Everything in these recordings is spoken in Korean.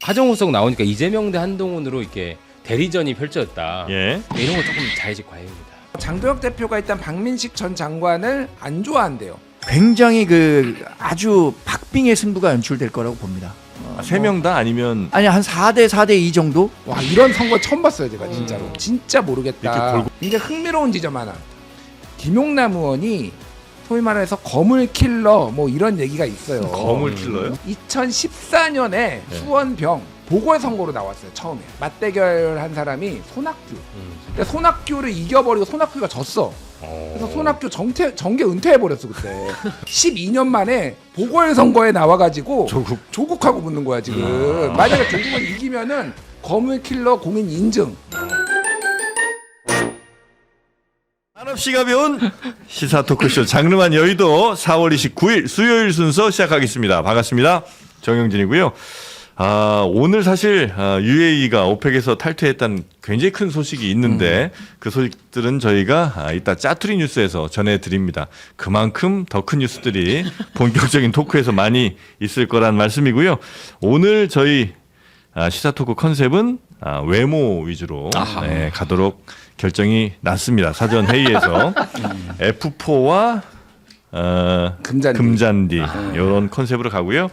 하정우 속 나오니까 이재명 대 한동훈으로 이렇게 대리전이 펼쳐졌다. 예. 이런 건 조금 자의식 과잉입니다. 장도혁 대표가 일단 박민식 전 장관을 안 좋아한대요. 굉장히 그 아주 박빙의 승부가 연출될 거라고 봅니다. 3명 다 아니면 아니 한 4대 4대 2 정도? 와 이런 선거 처음 봤어요 제가 진짜로. 진짜 모르겠다. 이렇게 이제 흥미로운 지점 하나. 김용남 의원이 소위 말해서 거물 킬러 뭐 이런 얘기가 있어요. 거물 킬러요? 2014년에 수원병 보궐선거로 나왔어요. 처음에 맞대결한 사람이 손학규. 근데 손학규를 이겨버리고 손학규가 졌어. 그래서 손학규 정계 은퇴해버렸어 그때. 12년 만에 보궐선거에 나와가지고 조국하고 붙는 거야 지금. 만약에 조국을 이기면은 거물킬러 공인 인증. 한없이 가벼운 시사 토크쇼 장르만 여의도 4월 29일 수요일 순서 시작하겠습니다. 반갑습니다. 정영진이고요. 오늘 사실 UAE가 오펙에서 탈퇴했다는 굉장히 큰 소식이 있는데 그 소식들은 저희가 이따 짜투리 뉴스에서 전해드립니다. 그만큼 더 큰 뉴스들이 본격적인 토크에서 많이 있을 거란 말씀이고요. 오늘 저희 시사 토크 컨셉은 외모 위주로 가도록 결정이 났습니다. 사전 회의에서 F4와 금잔디 이런 컨셉으로 가고요.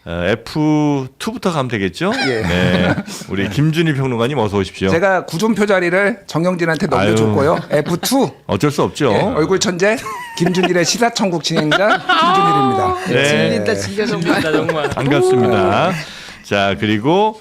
F2부터 가면 되겠죠? 예. 네, 우리 김준일 평론가님 어서 오십시오. 제가 구준표 자리를 정영진한테 넘겨줬고요. F2 어쩔 수 없죠. 예, 얼굴 천재 김준일의 시사천국 진행자 김준일입니다. 네. 질린다 진짜 정말. 정말. 반갑습니다. 자, 그리고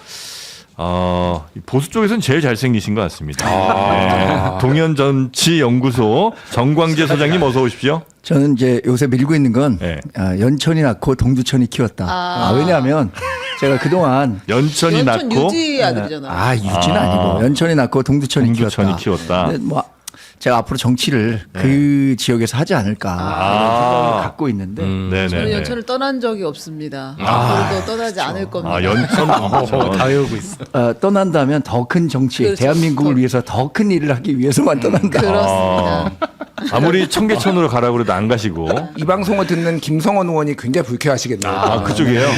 보수 쪽에서는 제일 잘생기신 것 같습니다. 네. 동현정치연구소 정광재 소장님 어서 오십시오. 저는 이제 요새 밀고 있는 건 네. 연천이 낳고 동두천이 키웠다. 왜냐하면 제가 그동안 연천이 연천 낳고 유지 아들이잖아. 유지는 아니고 연천이 낳고 동두천이 키웠다. 근데 뭐 제가 앞으로 정치를 그 지역에서 하지 않을까 이런 생각을 갖고 있는데 네네. 저는 연천을 떠난 적이 없습니다. 앞으로도 떠나지 않을 겁니다. 연천. 다 외우고 있어. 떠난다면 더 큰 정치, 그렇죠. 대한민국을 위해서 더 큰 일을 하기 위해서만 떠난다. 그렇습니다. 아무리 청계천으로 가라고 그래도 안 가시고. 이 방송을 듣는 김성원 의원이 굉장히 불쾌하시겠네요. 그쪽이에요?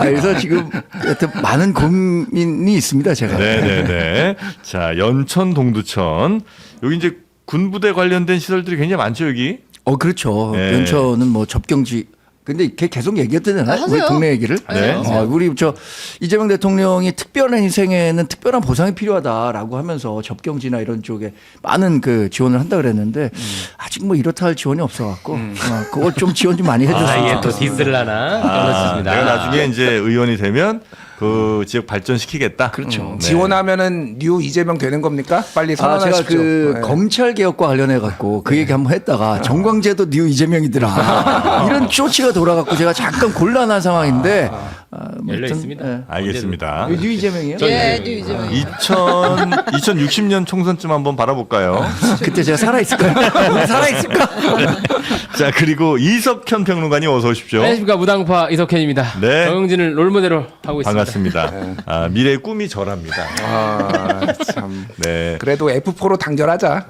그래서 지금 여튼 많은 고민이 있습니다, 제가. 네네네. 자, 연천, 동두천. 여기 이제 군부대 관련된 시설들이 굉장히 많죠, 여기? 그렇죠. 네. 연천은 뭐 접경지. 근데 걔 계속 얘기해도 되나? 하세요. 우리 동네 얘기를? 네. 우리 이재명 대통령이 특별한 인생에는 특별한 보상이 필요하다라고 하면서 접경지나 이런 쪽에 많은 그 지원을 한다 그랬는데 아직 뭐 이렇다 할 지원이 없어갖고 그걸 좀 지원 좀 많이 해줬으면 이게 또 좋겠습니다. 디스를 하나? 그렇습니다. 내가 나중에 이제 의원이 되면 그 지역 발전시키겠다. 그렇죠. 네. 지원하면은 뉴 이재명 되는 겁니까? 빨리 제가 선언하십시오. 그 네. 검찰 개혁과 관련해 갖고 그 얘기 한번 했다가 정광재도 뉴 이재명이더라 이런 쇼치가 돌아갖고 제가 잠깐 곤란한 상황인데 열려 있습니다. 알겠습니다. 뉴 이재명이에요? 예, 뉴 이재명. 2060년 총선쯤 한번 바라볼까요? 그때 제가 살아있을까요? 살아있을까? 자, 그리고 이석현 평론가님 어서 오십시오. 안녕하십니까, 무당파 이석현입니다. 네. 정영진을 롤모델로 하고 있습니다. 반갑습니다. 미래의 꿈이 저랍니다. 참. 네. 그래도 F4로 단결하자.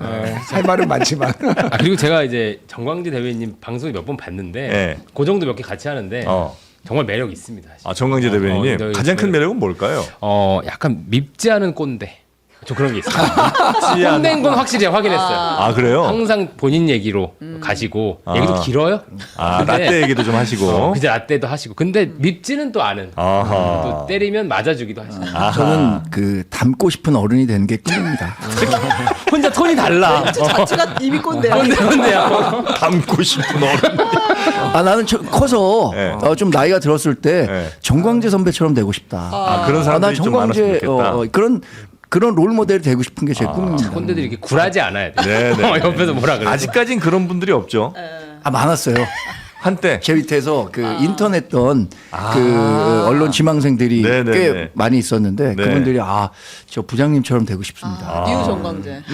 할 말은 많지만. 그리고 제가 이제 정광재 대변인님 방송에 몇 번 봤는데 네. 그 정도 몇 개 같이 하는데 정말 매력 있습니다. 정광재 대변인님 네, 가장 큰 매력은 뭘까요? 약간 밉지 않은 꼰대. 좀 그런 게 있어요. 꼰대인 건 확실히 확인했어요. 그래요? 항상 본인 얘기로 가시고 얘기도 길어요. 라떼 얘기도 좀 하시고. 그제 라떼도 하시고. 근데 밉지는 또 않은. 아하. 또 때리면 맞아주기도 하시고. 저는 그 닮고 싶은 어른이 되는 게 꿈입니다. 혼자 톤이 달라. 자체가 이미 꼰대야. 꼰대야. 닮고 싶은 어른. 나는 커서 네. 좀 나이가 들었을 때 네. 정광재 선배처럼 되고 싶다. 그런 나 사람들이 좀 많았으면 정광재 좋겠다. 그런 롤 모델이 되고 싶은 게 제 꿈입니다. 꼰대들이 이렇게 굴하지 않아야 돼. 네. 옆에서 뭐라 그래. 아직까진 그런 분들이 없죠. 많았어요. 한때. 제 밑에서 그 인턴했던 그 언론 지망생들이 네네네. 꽤 많이 있었는데 네. 그분들이 저 부장님처럼 되고 싶습니다. 뉴 정광재.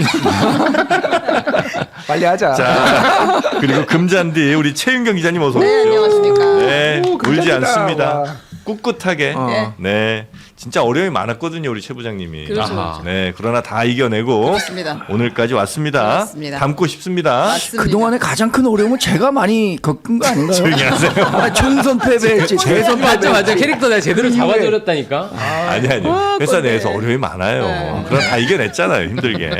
빨리 하자. 자, 그리고 금잔디 우리 최윤경 기자님 어서 오십시오. 네, 안녕하십니까. 네, 울지 금잔디다. 않습니다. 와. 꿋꿋하게. 네. 진짜 어려움이 많았거든요, 우리 최 부장님이. 그렇죠. 네, 그러나 다 이겨내고 그렇습니다. 오늘까지 왔습니다. 그렇습니다. 닮고 싶습니다. 맞습니다. 그동안에 가장 큰 어려움은 제가 많이 겪은 거 아닌가요? 조용히 하세요. 총선 패배했지, 대선 맞죠, 패배했지. 맞죠. 캐릭터 내가 제대로 잡아줘렸다니까. 아니. 회사 꼰대. 내에서 어려움이 많아요. 네. 그럼 다 이겨냈잖아요. 힘들게.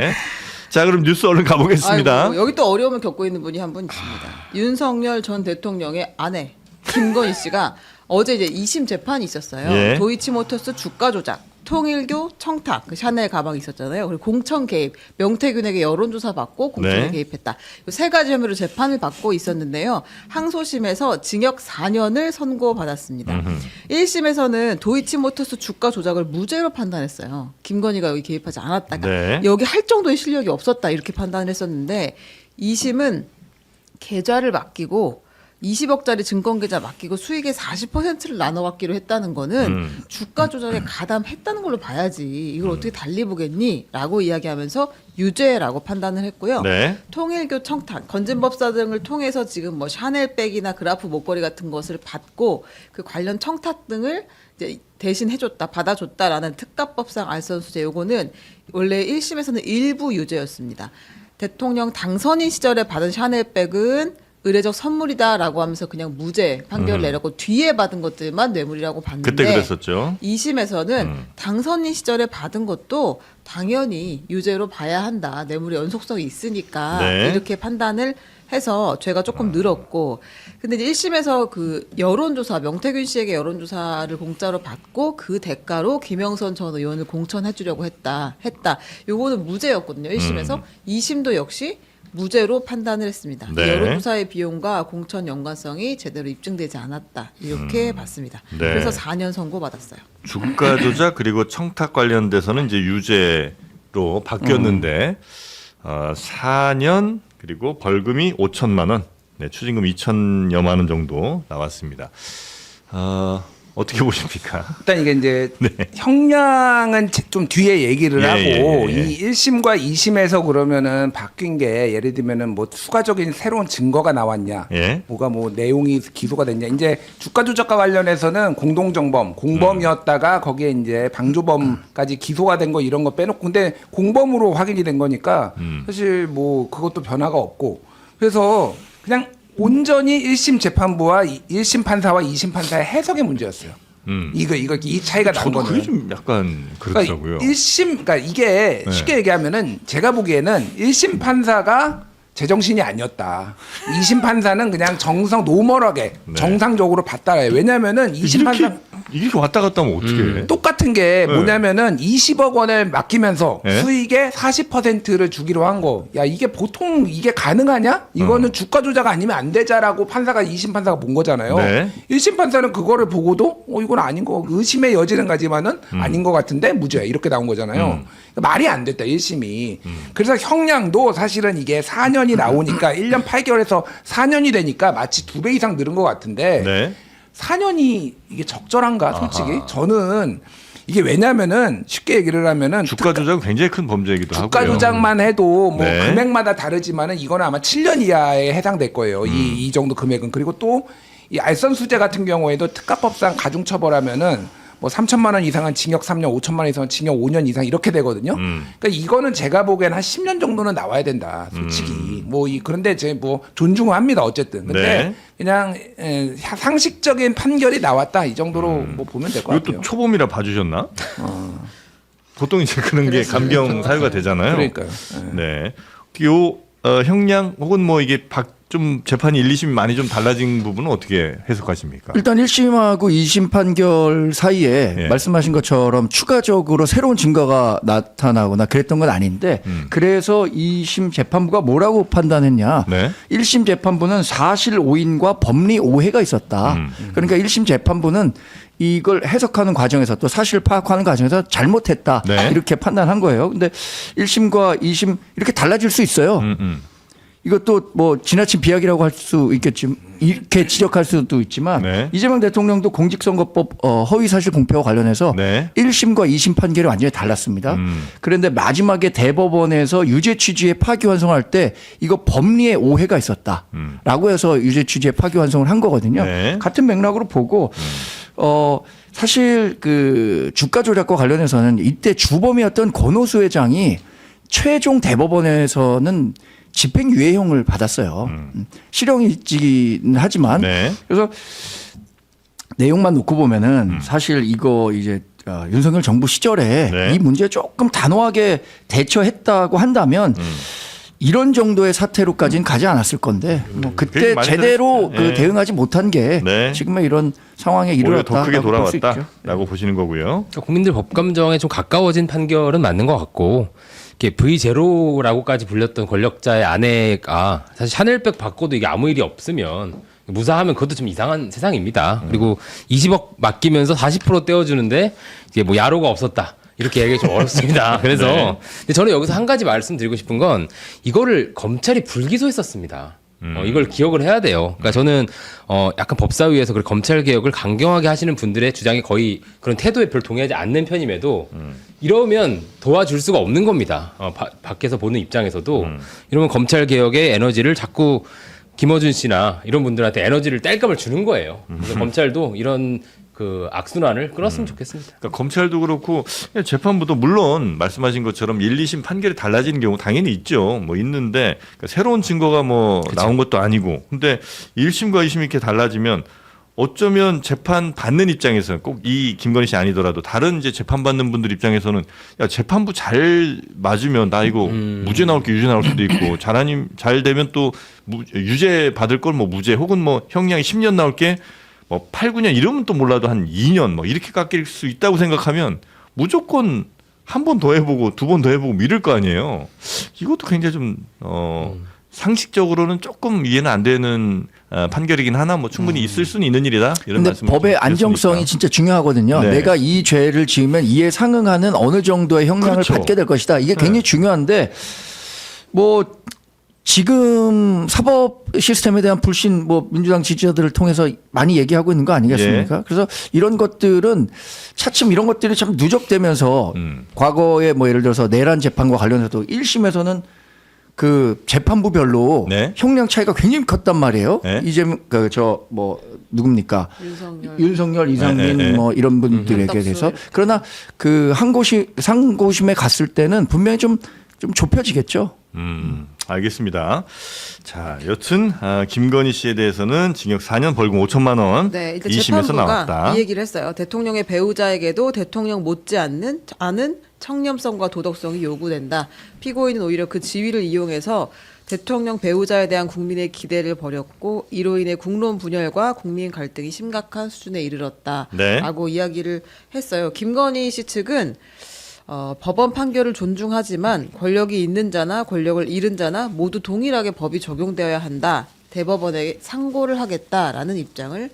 자, 그럼 뉴스 얼른 가보겠습니다. 아이고, 여기 또 어려움을 겪고 있는 분이 한 분 있습니다. 윤석열 전 대통령의 아내 김건희 씨가 어제 이제 2심 재판이 있었어요. 예. 도이치모터스 주가 조작, 통일교 청탁, 그 샤넬 가방 있었잖아요. 그리고 공천 개입, 명태균에게 여론조사 받고 공천에 네. 개입했다. 이 세 가지 혐의로 재판을 받고 있었는데요. 항소심에서 징역 4년을 선고받았습니다. 1심에서는 도이치모터스 주가 조작을 무죄로 판단했어요. 김건희가 여기 개입하지 않았다. 네. 여기 할 정도의 실력이 없었다 이렇게 판단을 했었는데 2심은 계좌를 맡기고 20억짜리 증권계좌 맡기고 수익의 40%를 나눠 갖기로 했다는 거는 주가 조작에 가담했다는 걸로 봐야지 이걸 어떻게 달리 보겠니? 라고 이야기하면서 유죄라고 판단을 했고요. 네. 통일교 청탁, 건진법사 등을 통해서 지금 뭐 샤넬백이나 그라프 목걸이 같은 것을 받고 그 관련 청탁 등을 이제 대신 해줬다, 받아줬다라는 특가법상 알선수재 요거는 원래 1심에서는 일부 유죄였습니다. 대통령 당선인 시절에 받은 샤넬백은 의례적 선물이다라고 하면서 그냥 무죄 판결을 내렸고 뒤에 받은 것들만 뇌물이라고 봤는데 그때 그랬었죠. 2심에서는 당선인 시절에 받은 것도 당연히 유죄로 봐야 한다. 뇌물의 연속성이 있으니까 네. 이렇게 판단을 해서 죄가 조금 늘었고 근데 이제 1심에서 그 여론조사 명태균 씨에게 여론조사를 공짜로 받고 그 대가로 김영선 전 의원을 공천해 주려고 했다. 요거는 무죄였거든요. 1심에서 2심도 역시 무죄로 판단을 했습니다. 네. 여론조사의 비용과 공천 연관성이 제대로 입증되지 않았다. 이렇게 봤습니다. 네. 그래서 4년 선고받았어요. 주가 조작 그리고 청탁 관련돼서는 이제 유죄로 바뀌었는데 4년 그리고 벌금이 5천만 원, 네, 추징금 2천여만 원 정도 나왔습니다. 어떻게 보십니까? 일단 이게 이제 네. 형량은 좀 뒤에 얘기를 예, 하고 예. 이 1심과 2심에서 그러면은 바뀐 게 예를 들면은 뭐 추가적인 새로운 증거가 나왔냐, 예. 뭐가 뭐 내용이 기소가 됐냐. 이제 주가 조작과 관련해서는 공동정범, 공범이었다가 거기에 이제 방조범까지 기소가 된 거 이런 거 빼놓고 근데 공범으로 확인이 된 거니까 사실 뭐 그것도 변화가 없고 그래서 그냥 온전히 1심 재판부와 1심 판사와 2심 판사의 해석의 문제였어요. 이 차이가 난 저도 그게 거는. 좀 약간 그렇더라고요. 그러니까 1심, 그러니까 이게 네. 쉽게 얘기하면은 제가 보기에는 1심 판사가 제정신이 아니었다. 2심 판사는 그냥 노멀하게 네. 정상적으로 봤다. 왜냐면은 2심 판사 이렇게 왔다 갔다 하면 어떻게 해? 똑같은 게 네. 뭐냐면은 20억 원을 맡기면서 네. 수익의 40%를 주기로 한 거. 야, 이게 보통 이게 가능하냐? 이거는 주가 조작 아니면 안 되자라고 판사가 2심 판사가 본 거잖아요. 네. 1심 판사는 그거를 보고도 이건 아닌 거. 의심의 여지는 가지만은 아닌 것 같은데 무죄 이렇게 나온 거잖아요. 그러니까 말이 안 됐다 1심이. 그래서 형량도 사실은 이게 4년이 나오니까 1년 8개월에서 4년이 되니까 마치 2배 이상 늘은 것 같은데 네. 4년이 이게 적절한가 솔직히 저는 이게 왜냐면은 쉽게 얘기를 하면은 주가 조작은 굉장히 큰 범죄이기도 주가 하고요. 조작만 해도 뭐 네. 금액마다 다르지만은 이거는 아마 7년 이하에 해당될 거예요. 이 정도 금액은. 그리고 또 이 알선수재 같은 경우에도 특가법상 가중처벌하면은 뭐 3천만 원 이상은 징역 3년, 5천만 원 이상은 징역 5년 이상 이렇게 되거든요. 그러니까 이거는 제가 보기엔 한 10년 정도는 나와야 된다. 솔직히. 그런데 제 뭐 존중은 합니다. 어쨌든. 근데 네. 그냥 상식적인 판결이 나왔다. 이 정도로 뭐 보면 될 것 같아요. 이것도 초범이라 봐주셨나? 보통 이제 그런 게 감경 사유가 되잖아요. 그러니까요. 네. 요 형량 혹은 뭐 이게 좀 재판이 1, 2심이 많이 좀 달라진 부분은 어떻게 해석하십니까? 일단 1심하고 2심 판결 사이에 예. 말씀하신 것처럼 추가적으로 새로운 증거가 나타나거나 그랬던 건 아닌데 그래서 2심 재판부가 뭐라고 판단했냐. 네. 1심 재판부는 사실 오인과 법리 오해가 있었다. 그러니까 1심 재판부는 이걸 해석하는 과정에서 또 사실 파악하는 과정에서 잘못했다. 네. 이렇게 판단한 거예요. 근데 1심과 2심 이렇게 달라질 수 있어요. 이것도 뭐 지나친 비약이라고 할 수 있겠지만 이렇게 지적할 수도 있지만 네. 이재명 대통령도 공직선거법 허위사실 공표와 관련해서 네. 1심과 2심 판결이 완전히 달랐습니다. 그런데 마지막에 대법원에서 유죄 취지의 파기환송할 때 이거 법리에 오해가 있었다라고 해서 유죄 취지의 파기환송을 한 거거든요. 네. 같은 맥락으로 보고 사실 그 주가 조작과 관련해서는 이때 주범이었던 권오수 회장이 최종 대법원에서는 집행유예형을 받았어요. 실형이긴 하지만 네. 그래서 내용만 놓고 보면은 사실 이거 이제 윤석열 정부 시절에 네. 이 문제에 조금 단호하게 대처했다고 한다면 이런 정도의 사태로까지는 가지 않았을 건데 뭐 그때 그게 많이 제대로 네. 대응하지 못한 게 네. 지금의 이런 상황에 오히려 더 크게 이르렀다라고 볼 수 있죠. 돌아왔다라고 보시는 거고요. 그러니까 국민들 법 감정에 좀 가까워진 판결은 맞는 것 같고 이게 V0라고까지 불렸던 권력자의 아내가 사실 샤넬백 받고도 이게 아무 일이 없으면 무사하면 그것도 좀 이상한 세상입니다. 그리고 20억 맡기면서 40% 떼어주는데 이게 뭐 야로가 없었다. 이렇게 얘기하기 좀 어렵습니다. 그래서 네. 근데 저는 여기서 한 가지 말씀드리고 싶은 건 이거를 검찰이 불기소했었습니다. 이걸 기억을 해야 돼요. 그러니까 저는 약간 법사위에서 그 검찰 개혁을 강경하게 하시는 분들의 주장이 거의 그런 태도에 별 동의하지 않는 편임에도 이러면 도와줄 수가 없는 겁니다. 밖에서 보는 입장에서도 이러면 검찰 개혁의 에너지를 자꾸 김어준 씨나 이런 분들한테 에너지를 땔감을 주는 거예요. 그래서 검찰도 이런 그 악순환을 끊었으면 좋겠습니다. 그러니까 검찰도 그렇고 재판부도 물론 말씀하신 것처럼 1, 2심 판결이 달라지는 경우 당연히 있죠. 뭐 있는데 그러니까 새로운 증거가 뭐 나온 것도 아니고 근데 1심과 2심이 이렇게 달라지면 어쩌면 재판 받는 입장에서는 꼭 이 김건희 씨 아니더라도 다른 이제 재판 받는 분들 입장에서는 야 재판부 잘 맞으면 나 이거 무죄 나올 게 유죄 나올 수도 있고 잘 되면 또 유죄 받을 걸 뭐 무죄 혹은 뭐 형량이 10년 나올 게 뭐 8, 9년 이러면 또 몰라도 한 2년 뭐 이렇게 깎일 수 있다고 생각하면 무조건 한 번 더 해보고 두 번 더 해보고 미룰 거 아니에요. 이것도 굉장히 좀 상식적으로는 조금 이해는 안 되는 판결이긴 하나 뭐 충분히 있을 수는 있는 일이다. 이런 근데 말씀을 법의 좀 안정성이 드렸으니까. 진짜 중요하거든요. 네. 내가 이 죄를 지으면 이에 상응하는 어느 정도의 형량을 그렇죠. 받게 될 것이다. 이게 굉장히 중요한데 뭐 지금 사법 시스템에 대한 불신 뭐 민주당 지지자들을 통해서 많이 얘기하고 있는 거 아니겠습니까? 예. 그래서 이런 것들은 차츰 이런 것들이 참 누적되면서 과거에 뭐 예를 들어서 내란 재판과 관련해서도 1심에서는 그 재판부별로 네. 형량 차이가 굉장히 컸단 말이에요. 네. 이재명 그저 뭐 누굽니까? 윤석열, 이상민 네, 네, 네. 뭐 이런 분들에게 한덕수 대해서 이렇게. 그러나 그 상고심에 갔을 때는 분명히 좀 좁혀지겠죠. 알겠습니다. 자, 여튼 김건희 씨에 대해서는 징역 4년 벌금 5천만 원 네, 일단 2심에서 재판부가 나왔다. 이 얘기를 했어요. 대통령의 배우자에게도 대통령 못지않는 청렴성과 도덕성이 요구된다. 피고인은 오히려 그 지위를 이용해서 대통령 배우자에 대한 국민의 기대를 버렸고 이로 인해 국론 분열과 국민 갈등이 심각한 수준에 이르렀다라고 네. 이야기를 했어요. 김건희 씨 측은 법원 판결을 존중하지만 권력이 있는 자나 권력을 잃은 자나 모두 동일하게 법이 적용되어야 한다. 대법원에 상고를 하겠다라는 입장을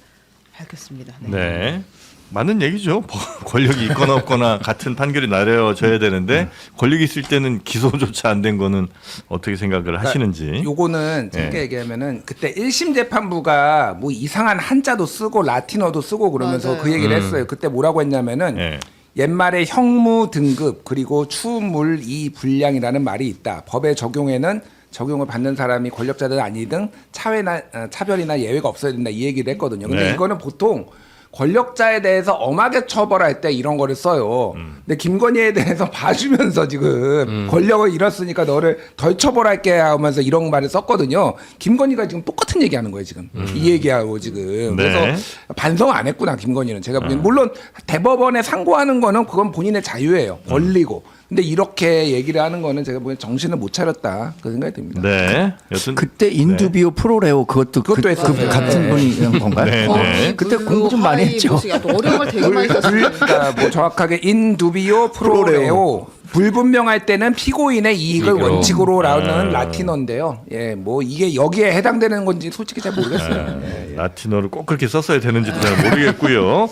밝혔습니다. 네. 네. 맞는 얘기죠. 권력이 있거나 없거나 같은 판결이 내려져야 되는데 권력이 있을 때는 기소조차 안 된 거는 어떻게 생각을 하시는지. 요거는 짧게 얘기하면은 그때 1심 재판부가 뭐 이상한 한자도 쓰고 라틴어도 쓰고 그러면서 맞아요. 그 얘기를 했어요. 그때 뭐라고 했냐면은 네. 옛말에 형무 등급 그리고 추물 이 분량이라는 말이 있다. 법의 적용에는 적용을 받는 사람이 권력자든 아니든 차별이나 예외가 없어야 된다 이 얘기를 했거든요. 근데 네. 이거는 보통 권력자에 대해서 엄하게 처벌할 때 이런 거를 써요. 근데 김건희에 대해서 봐주면서 지금 권력을 잃었으니까 너를 덜 처벌할게 하면서 이런 말을 썼거든요. 김건희가 지금 똑같은 얘기하는 거예요 지금. 이 얘기하고 지금. 네. 그래서 반성 안 했구나 김건희는. 제가 보기엔 물론 대법원에 상고하는 거는 그건 본인의 자유예요. 권리고. 근데 이렇게 얘기를 하는 거는 제가 보기엔 정신을 못 차렸다 그 생각이 듭니다. 네. 여튼 그때 인두비오 프로레오 그것도 했었어요. 같은 네. 분이 한 건가요? 네, 네. 그때 공부 좀 많이 했죠. 어려운 걸 되게 많이 썼어요. 그러니까 뭐 정확하게 인두비오 프로레오 불분명할 때는 피고인의 이익을 이익으로. 원칙으로 나오는 라틴어인데요. 예, 뭐 이게 여기에 해당되는 건지 솔직히 잘 모르겠어요. 라틴어를 꼭 그렇게 썼어야 되는지도 잘 모르겠고요.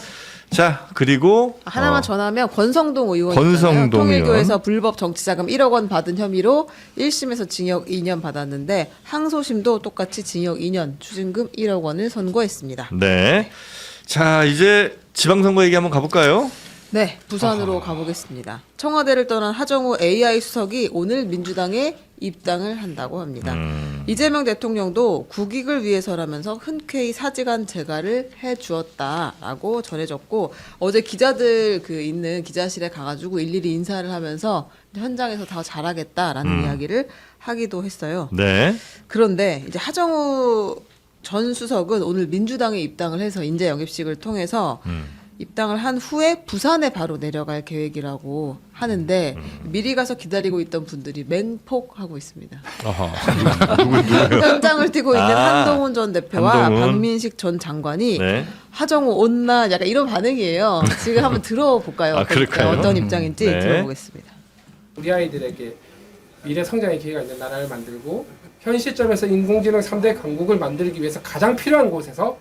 자, 그리고 하나만 전하면 권성동 의원 권성동 통일교에서 불법 정치자금 1억 원 받은 혐의로 1심에서 징역 2년 받았는데 항소심도 똑같이 징역 2년 추징금 1억 원을 선고했습니다. 네. 자, 이제 지방선거 얘기 한번 가볼까요? 네, 부산으로 가보겠습니다. 청와대를 떠난 하정우 AI 수석이 오늘 민주당에 입당을 한다고 합니다. 이재명 대통령도 국익을 위해서라면서 흔쾌히 사직안 제가를 해주었다라고 전해졌고 어제 기자들 있는 기자실에 가가지고 일일이 인사를 하면서 현장에서 더 잘하겠다라는 이야기를 하기도 했어요. 네. 그런데 이제 하정우 전 수석은 오늘 민주당에 입당을 해서 인재 영입식을 통해서 입당을 한 후에 부산에 바로 내려갈 계획이라고 하는데 미리 가서 기다리고 있던 분들이 맹폭하고 있습니다. 현장을 뛰고 있는 한동훈 전 대표와 한동훈. 박민식 전 장관이 네. 하정우 온나 약간 이런 반응이에요. 지금 한번 들어볼까요? 아, 그럴까요? 어떤 입장인지 네. 들어보겠습니다. 우리 아이들에게 미래 성장의 기회가 있는 나라를 만들고 현 시점에서 인공지능 3대 강국을 만들기 위해서 가장 필요한 곳에서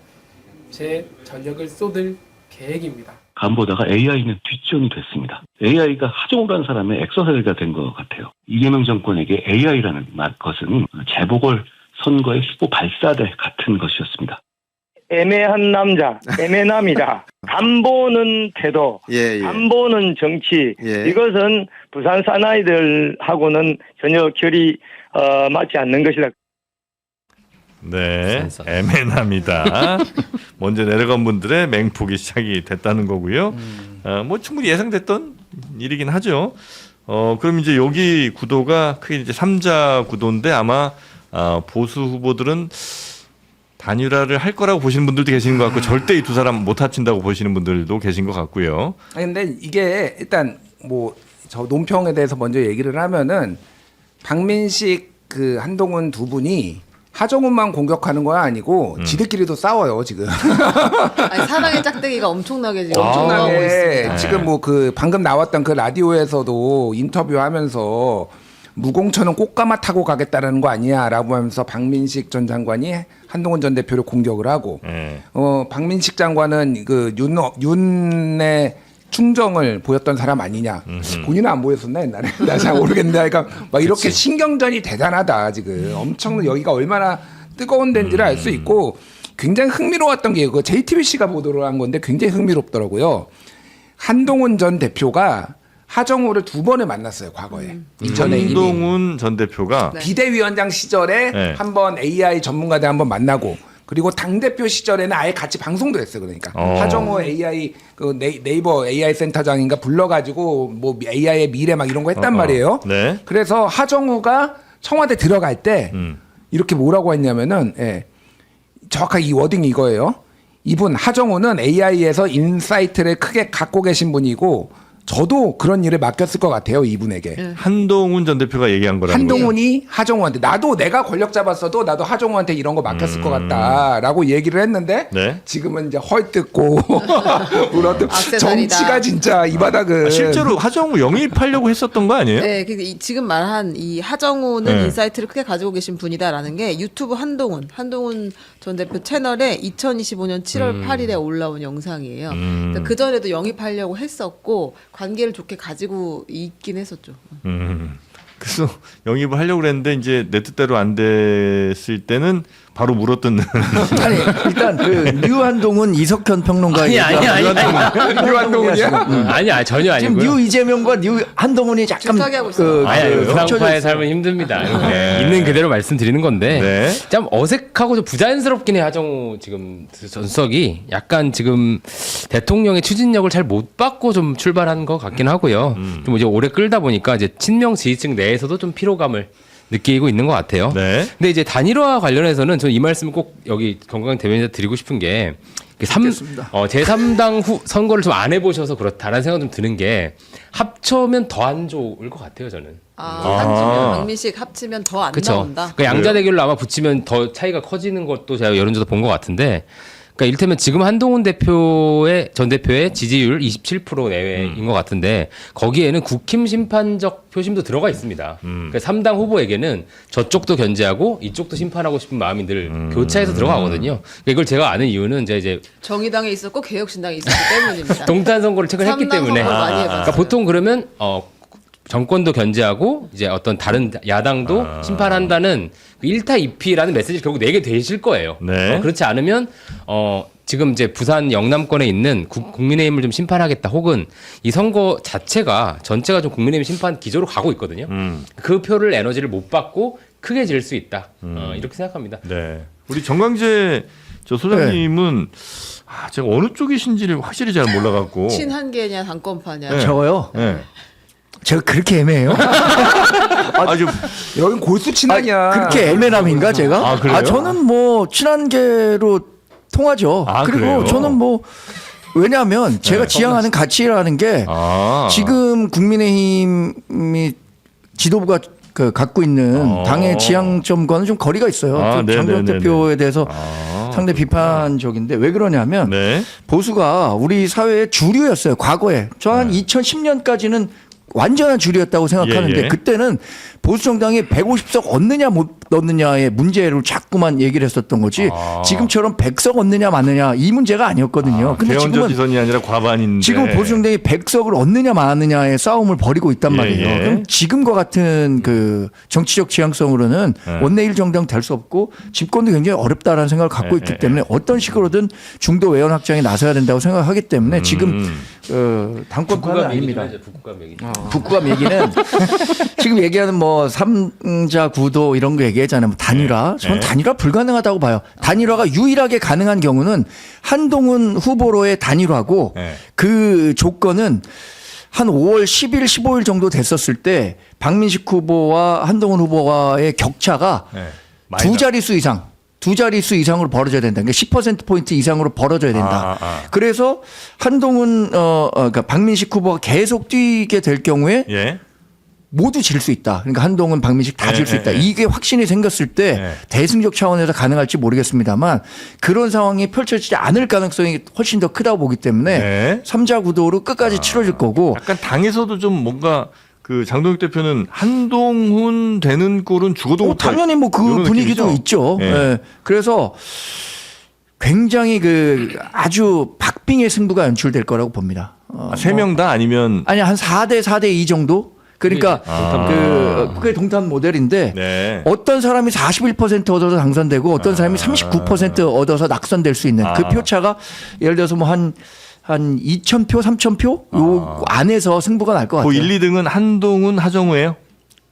제 전력을 쏟을 계획입니다. 간보다가 AI는 뒷전이 됐습니다. AI가 하정우라는 사람의 엑서사이즈가 된 것 같아요. 이재명 정권에게 AI라는 것은 재보궐 선거의 후보 발사대 같은 것이었습니다. 애매한 남자, 애매남이다. 안 보는 태도, 안 보는 정치, 이것은 부산 사나이들하고는 전혀 결이 맞지 않는 것이다. 네, 애매남이다. 먼저 내려간 분들의 맹폭이 시작이 됐다는 거고요. 뭐 충분히 예상됐던 일이긴 하죠. 그럼 이제 여기 구도가 크게 이제 3자 구도인데 아마 보수 후보들은 단일화를 할 거라고 보시는 분들도 계시는 것 같고 절대 이 두 사람 못 합친다고 보시는 분들도 계신 것 같고요. 아니, 근데 이게 일단 뭐 저 논평에 대해서 먼저 얘기를 하면은 박민식 그 한동훈 두 분이 하정우만 공격하는 건 아니고 지들끼리도 싸워요 지금. 아니, 사랑의 짝대기가 엄청나게 지금 올라오고 엄청나게 있습니다. 지금 뭐 그 방금 나왔던 그 라디오에서도 인터뷰하면서 무공천은 꽃가마 타고 가겠다라는 거 아니야라고 하면서 박민식 전 장관이 한동훈 전 대표를 공격을 하고 박민식 장관은 그 윤의 충정을 보였던 사람 아니냐. 본인은 안 보였었나 옛날에? 나 잘 모르겠는데 그러니까 막 이렇게 신경전이 대단하다 지금. 엄청 여기가 얼마나 뜨거운 데인지를 알 수 있고 굉장히 흥미로웠던 게 그 JTBC가 보도를 한 건데 굉장히 흥미롭더라고요. 한동훈 전 대표가 하정우를 두 번을 만났어요 과거에. 이전에 이미. 한동훈 전 대표가 네. 비대위원장 시절에 네. 한번 AI 전문가들 한번 만나고 그리고 당대표 시절에는 아예 같이 방송도 했어요. 그러니까 하정우 AI 그 네이버 AI 센터장인가 불러가지고 뭐 AI의 미래 막 이런 거 했단 말이에요. 네. 그래서 하정우가 청와대 들어갈 때 이렇게 뭐라고 했냐면은 정확하게 이 워딩이 이거예요. 이분 하정우는 AI에서 인사이트를 크게 갖고 계신 분이고 저도 그런 일을 맡겼을 것 같아요 이분에게. 한동훈 전 대표가 얘기한 거라는 거예요. 한동훈이 하정우한테 나도 내가 권력 잡았어도 나도 하정우한테 이런 거 맡겼을 것 같다라고 얘기를 했는데 네. 지금은 이제 헐뜯고 물어도 악세사리다. 정치가 진짜 이 바닥은 실제로 하정우 영입하려고 했었던 거 아니에요? 네, 지금 말한 이 하정우는 네. 인사이트를 크게 가지고 계신 분이다라는 게 유튜브 한동훈 전 대표 채널에 2025년 7월 8일에 올라온 영상이에요. 그 전에도 영입하려고 했었고 관계를 좋게 가지고 있긴 했었죠. 그래서 영입을 하려고 그랬는데 이제 내 뜻대로 안 됐을 때는 바로 물어뜯는. 아니 일단 그 뉴 한동훈 이석현 평론가 아니, 유한동훈이야? 아니 전혀 지금 아니고요. 뉴 이재명과 뉴 한동훈이 약간 비슷하게 하고 있어요. 아니, 겹쳐져 부상파의 있어요. 삶은 힘듭니다. 있는 그대로 말씀드리는 건데 네. 좀 어색하고 좀 부자연스럽긴 해 하정우 지금 전석이 약간 지금 대통령의 추진력을 잘 못 받고 좀 출발한 것 같긴 하고요. 좀 이제 오래 끌다 보니까 이제 친명 지지층 내에서도 좀 피로감을 느끼고 있는 것 같아요. 네. 근데 이제 단일화 관련해서는 저는 이 말씀을 꼭 여기 건강 대변인한테 드리고 싶은 게 제3당 선거를 좀 안 해보셔서 그렇다라는 생각 좀 드는 게 합쳐면 더 안 좋을 것 같아요 저는. 합치면 박민식 합치면 더 안 그렇죠. 나온다. 그러니까 양자 대결로 아마 붙이면 더 차이가 커지는 것도 제가 여론조사 본 것 같은데. 그러니까 이를테면 지금 한동훈 전 대표의 지지율 27% 내외인 것 같은데 거기에는 국힘 심판적 표심도 들어가 있습니다. 그러니까 3당 후보에게는 저쪽도 견제하고 이쪽도 심판하고 싶은 마음이 늘 교차해서 들어가거든요. 그러니까 이걸 제가 아는 이유는 제가 이제 정의당에 있었고 개혁신당에 있었기 때문입니다. 동탄 선거를 최근에 했기 3당 때문에. 선거를 많이 해봤어요. 그러니까 보통 그러면 정권도 견제하고 이제 어떤 다른 야당도 심판한다는 그 1타 2피라는 메시지를 결국 내게 되실 거예요. 네. 그렇지 않으면 지금 이제 부산 영남권에 있는 국민의힘을 좀 심판하겠다 혹은 이 선거 자체가 전체가 좀 국민의힘 심판 기조로 가고 있거든요. 그 표를 에너지를 못 받고 크게 질 수 있다. 이렇게 생각합니다. 네. 우리 정광재 저 소장님은 제가 어느 쪽이신지를 확실히 잘 몰라갖고. 친한계냐 당권파냐. 네. 저거요. 네. 제가 그렇게 애매해요? 아주 여긴 골수 친하냐? 그렇게 애매남인가 제가? 아, 그래요? 저는 뭐 친한계로 통하죠. 아, 그리고 그래요? 저는 뭐 왜냐하면 제가 지향하는 가치라는 게 지금 국민의힘이 지도부가 갖고 있는 당의 지향점과는 좀 거리가 있어요. 장도영 대표에 대해서 상당히 비판적인데 왜 그러냐면 보수가 우리 사회의 주류였어요. 과거에. 저 한 2010년까지는 완전한 주류였다고 생각하는데 그때는 보수 정당이 150석 얻느냐 못 얻느냐의 문제를 자꾸만 얘기를 했었던 거지 지금처럼 100석 얻느냐 마느냐 이 문제가 아니었거든요. 근데 지금은 지선이 아니라 과반인데 지금 보수 정당이 100석을 얻느냐 마느냐의 싸움을 벌이고 있단 말이에요. 그럼 지금과 같은 그 정치적 지향성으로는 원내일 정당 될 수 없고 집권도 굉장히 어렵다라는 생각을 갖고 있기 때문에 어떤 식으로든 중도 외연 확장에 나서야 된다고 생각하기 때문에 지금 당권파는 아닙니다. 북구감 얘기는 지금 얘기하는 뭐 삼자 구도 이런 거 얘기하잖아요. 뭐 단일화. 저는 단일화 불가능하다고 봐요. 단일화가 유일하게 가능한 경우는 한동훈 후보로의 단일화고 그 조건은 한 5월 10일, 15일 정도 됐었을 때 박민식 후보와 한동훈 후보와의 격차가 두 자릿수 이상. 두 자릿수 이상으로 벌어져야 된다. 그러니까 10%포인트 이상으로 벌어져야 된다. 그래서 한동훈, 그러니까 박민식 후보가 계속 뛰게 될 경우에 모두 질 수 있다. 그러니까 한동훈, 박민식 다 질 수 있다. 이게 확신이 생겼을 때 대승적 차원에서 가능할지 모르겠습니다만 그런 상황이 펼쳐지지 않을 가능성이 훨씬 더 크다고 보기 때문에 삼자 구도로 끝까지 치러질 거고. 약간 당에서도 좀 뭔가 그 장동혁 대표는 한동훈 되는 꼴은 죽어도 못 당연히 뭐 그 분위기도 느낌이죠? 있죠. 그래서 굉장히 그 아주 박빙의 승부가 연출될 거라고 봅니다. 3명 다 아니면 아니 한 4대 4대 2 정도? 그러니까 그게 동탄 모델인데 어떤 사람이 41% 얻어서 당선되고 어떤 사람이 39% 얻어서 낙선될 수 있는 그 표차가 예를 들어서 뭐 한 2,000표, 3,000표 요 안에서 승부가 날 것 같아요. 그 1, 2등은 한동훈, 하정우예요?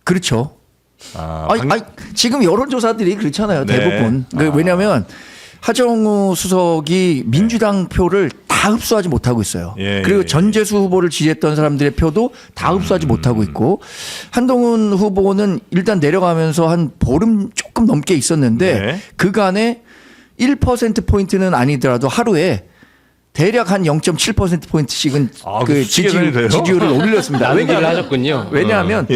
그렇죠. 아니, 지금 여론조사들이 그렇잖아요. 대부분. 왜냐하면 하정우 수석이 민주당 표를 다 흡수하지 못하고 있어요. 그리고 전재수 후보를 지지했던 사람들의 표도 다 흡수하지 못하고 있고 한동훈 후보는 일단 내려가면서 한 보름 조금 넘게 있었는데 그간에 1%포인트는 아니더라도 하루에 대략 한 0.7%포인트씩은 그 지지율을 올렸습니다. 왜냐하면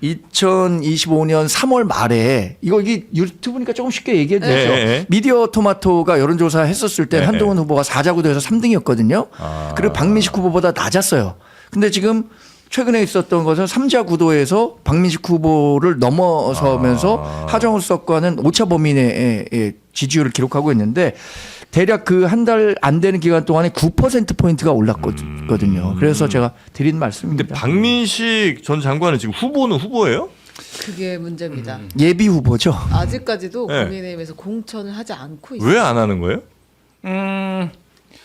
2025년 3월 말에 이게 유튜브니까 조금 쉽게 얘기해도 되죠. 미디어 토마토가 여론조사 했었을 때 한동훈 후보가 4자구도에서 3등이었거든요. 그리고 박민식 후보보다 낮았어요. 근데 지금 최근에 있었던 것은 3자 구도에서 박민식 후보를 넘어서면서 하정우 수석과는 오차 범위 내의 지지율을 기록하고 있는데 대략 그 한 달 안 되는 기간 동안에 9%포인트가 올랐거든요. 그래서 제가 드린 말씀입니다. 근데 박민식 전 장관은 지금 후보예요? 그게 문제입니다. 예비 후보죠. 아직까지도 국민의힘에서 공천을 하지 않고 있어요. 왜 안 하는 거예요?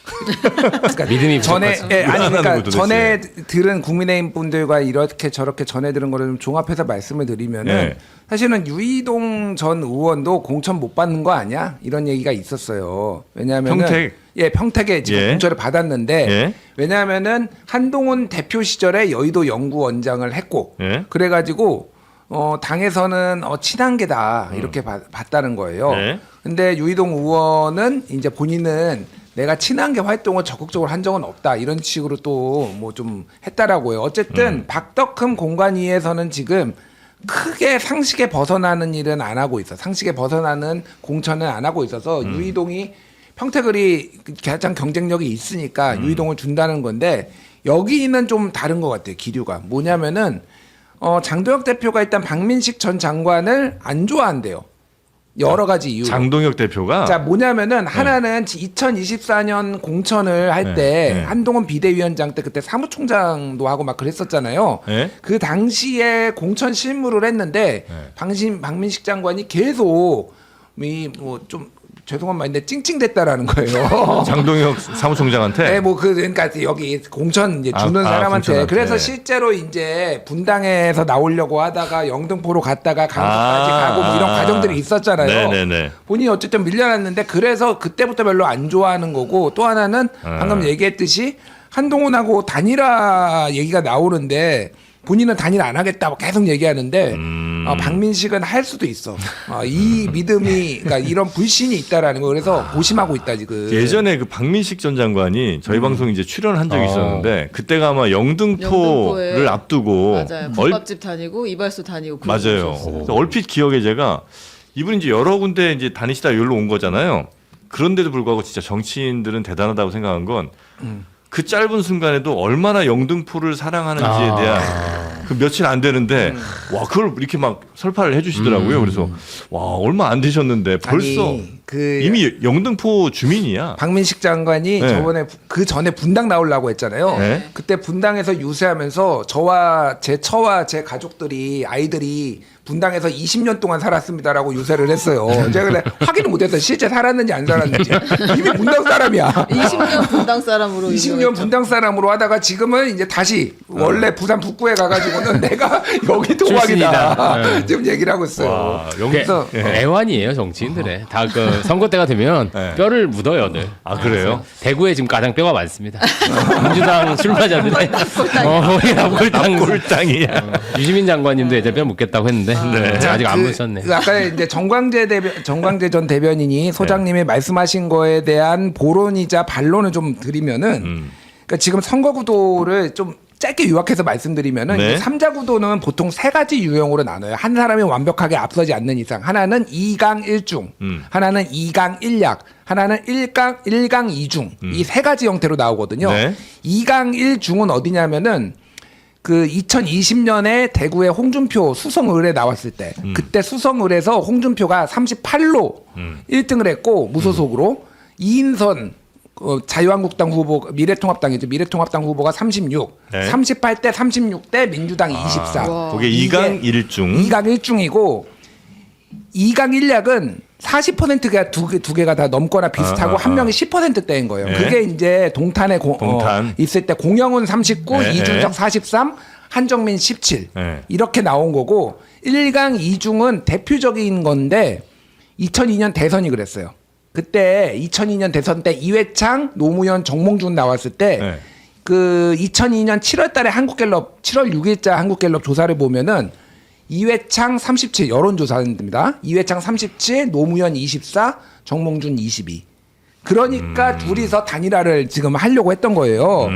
그러니까 믿음이 그러니까 전에 들은 국민의힘 분들과 이렇게 저렇게 전에 들은 거를 좀 종합해서 말씀을 드리면은 사실은 유이동 전 의원도 공천 못 받는 거 아니야? 이런 얘기가 있었어요. 왜냐하면은 평택에 지금 공천을 받았는데 왜냐하면은 한동훈 대표 시절에 여의도 연구원장을 했고 그래가지고 당에서는 친한계다 이렇게 봤다는 거예요. 근데 유이동 의원은 이제 본인은 내가 친한계 활동을 적극적으로 한 적은 없다 이런 식으로 또 뭐 좀 했다라고요. 어쨌든 박덕흠 공관위에서는 지금 크게 상식에 벗어나는 일은 안 하고 있어. 상식에 벗어나는 공천은 안 하고 있어서 유이동이 평택을이 가장 경쟁력이 있으니까 유이동을 준다는 건데 여기는 좀 다른 것 같아요. 기류가 뭐냐면은 장도혁 대표가 일단 박민식 전 장관을 안 좋아한대요. 여러 가지 이유로. 장동혁 대표가? 자, 뭐냐면은 하나는 2024년 공천을 할 때 한동훈 비대위원장 때 그때 사무총장도 하고 막 그랬었잖아요. 그 당시에 공천 실무를 했는데 박민식 장관이 계속 뭐 좀 죄송한 말인데 찡찡댔다라는 거예요. 장동혁 사무총장한테? 네, 뭐 그러니까 여기 공천 이제 주는 사람한테. 그래서 실제로 이제 분당에서 나오려고 하다가 영등포로 갔다가 강서까지 가고 뭐 이런 과정들이 있었잖아요. 본인이 어쨌든 밀려났는데 그래서 그때부터 별로 안 좋아하는 거고 또 하나는 방금 얘기했듯이 한동훈하고 단일화 얘기가 나오는데 본인은 단일화 안 하겠다 계속 얘기하는데 박민식은 할 수도 있어. 이 믿음이 그러니까 이런 불신이 있다라는 거 그래서 고심하고 있다 지금. 예전에 그 박민식 전 장관이 저희 방송 이제 출연한 적이 있었는데 그때가 아마 영등포를 영등포에 앞두고 맞아요. 국밥집 다니고 이발소 다니고 맞아요. 그래서 얼핏 기억에 제가 이분이 이제 여러 군데 이제 다니시다 여기로 온 거잖아요. 그런데도 불구하고 진짜 정치인들은 대단하다고 생각한 건 그 짧은 순간에도 얼마나 영등포를 사랑하는지에 대한 그 며칠 안 되는데 와 그걸 이렇게 막 설파를 해주시더라고요. 그래서 와 얼마 안 되셨는데 벌써 아니, 그 이미 영등포 주민이야. 박민식 장관이 네. 저번에 그 전에 분당 나오려고 했잖아요. 네. 그때 분당에서 유세하면서 저와 제 가족들이 아이들이 분당에서 20년 동안 살았습니다라고 유세를 했어요. 제가 그래 확인을 못했어요. 실제 살았는지 안 살았는지. 이미 분당 사람이야. 20년 분당 사람으로 20년 분당 사람으로 하다가 지금은 이제 다시 원래 부산 북구에 가가지고는 내가 여기 출신이다. 동학이다. 지금 얘기를 하고 있어요. 와, 그래서 애환이에요 정치인들의. 다 그 선거 때가 되면 네. 뼈를 묻어요 늘. 아 그래요? 대구에 지금 가장 뼈가 많습니다. 민주당 출마자들의 꼴당이야. 유시민 장관님도 예전에 뼈 묻겠다고 했는데 아직 안 묻혔네. 그 아까 이제 정광재 전 대변인이 소장님이 말씀하신 거에 대한 보론이자 반론을 좀 드리면은 그러니까 지금 선거 구도를 좀 짧게 요약해서 말씀드리면은 네. 이제 3자 구도는 보통 세 가지 유형으로 나눠요. 한 사람이 완벽하게 앞서지 않는 이상, 하나는 2강 1중, 하나는 2강 1약, 하나는 1강 2중. 이 세 가지 형태로 나오거든요. 네. 2강 1중은 어디냐면은 그 2020년에 대구의 홍준표 수성을에 나왔을 때 그때 수성을에서 홍준표가 38로 1등을 했고 무소속으로 이인선 자유한국당 후보 미래통합당이죠. 미래통합당 후보가 36, 네. 38대 36대 민주당 24. 그게 2강 1중. 2강 1중이고 2강 1약은 40%가 두 개가 다 넘거나 비슷하고 한 명이 10%대인 거예요. 네. 그게 이제 동탄에 동탄. 있을 때 공영훈 39, 네. 이준석 43, 한정민 17 네. 이렇게 나온 거고 1강 2중은 대표적인 건데 2002년 대선이 그랬어요. 그때 2002년 대선 때 이회창, 노무현, 정몽준 나왔을 때 네. 그 2002년 7월 달에 한국갤럽 7월 6일자 한국갤럽 조사를 보면은 이회창 37 여론조사입니다. 이회창 37, 노무현 24, 정몽준 22. 그러니까 둘이서 단일화를 지금 하려고 했던 거예요.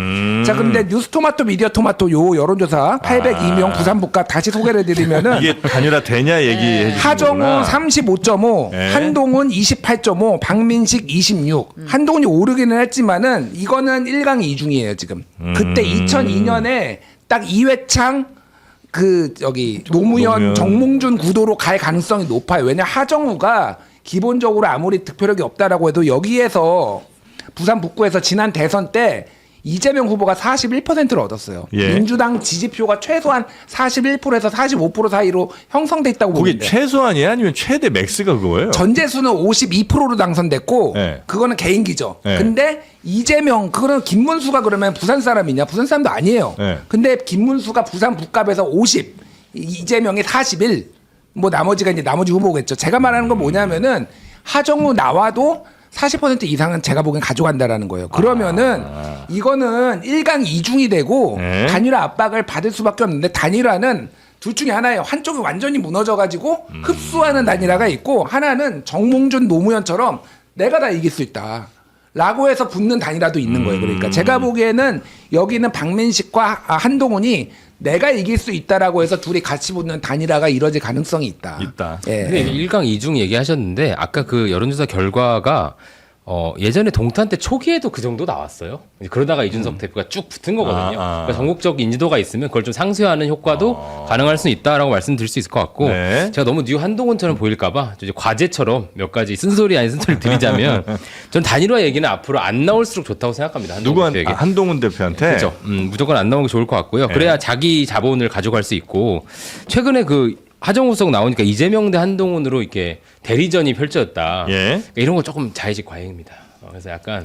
자, 근데 뉴스토마토 미디어토마토 요 여론조사 802명 부산북가 다시 소개를 해드리면은 이게 단일화 되냐 얘기해 주시는구나. 하정우 35.5, 네. 한동훈 28.5, 박민식 26. 한동훈이 오르기는 했지만은 이거는 1강 2중이에요 지금. 그때 2002년에 딱 이회창 노무현, 정몽준 구도로 갈 가능성이 높아요. 왜냐 하정우가 기본적으로 아무리 득표력이 없다라고 해도 여기에서 부산 북구에서 지난 대선 때 이재명 후보가 41%를 얻었어요. 예. 민주당 지지표가 최소한 41%에서 45% 사이로 형성돼 있다고 그게 보는데 최소한이야 아니면 최대 맥스가 그거예요? 전재수는 52%로 당선됐고 네. 그거는 개인기죠. 네. 근데 이재명 그거는 김문수가 그러면 부산 사람이냐? 부산 사람도 아니에요. 네. 근데 김문수가 부산 북갑에서 50, 이재명이 41. 뭐 나머지가 이제 나머지 후보겠죠. 제가 말하는 건 뭐냐면은 하정우 나와도 40% 이상은 제가 보기엔 가져간다라는 거예요. 그러면은 이거는 1강 2중이 되고 네. 단일화 압박을 받을 수밖에 없는데 단일화는 둘 중에 하나예요. 한쪽이 완전히 무너져가지고 흡수하는 단일화가 있고 하나는 정몽준 노무현처럼 내가 다 이길 수 있다. 라고 해서 붙는 단일화도 있는 거예요. 그러니까 제가 보기에는 여기는 박민식과 한동훈이 내가 이길 수 있다라고 해서 둘이 같이 붙는 단일화가 이뤄질 가능성이 있다. 있다. 예. 근데 1강 2중 얘기하셨는데 아까 그 여론조사 결과가 예전에 동탄 때 초기에도 그 정도 나왔어요. 그러다가 이준석 대표가 쭉 붙은 거거든요. 그러니까 전국적 인지도가 있으면 그걸 좀 상쇄하는 효과도 가능할 수 있다라고 말씀드릴 수 있을 것 같고 네. 제가 너무 뉴 한동훈처럼 보일까봐 이제 과제처럼 몇 가지 쓴소리 아닌 쓴소리를 드리자면 전 단일화 얘기는 앞으로 안 나올수록 좋다고 생각합니다. 누구한테? 한동훈 대표한테. 그렇죠. 무조건 안 나오는 게 좋을 것 같고요. 네. 그래야 자기 자본을 가져갈 수 있고 최근에 그 하정우 속 나오니까 이재명 대 한동훈으로 이렇게 대리전이 펼쳐졌다. 예. 그러니까 이런 거 조금 자의식 과잉입니다. 그래서 약간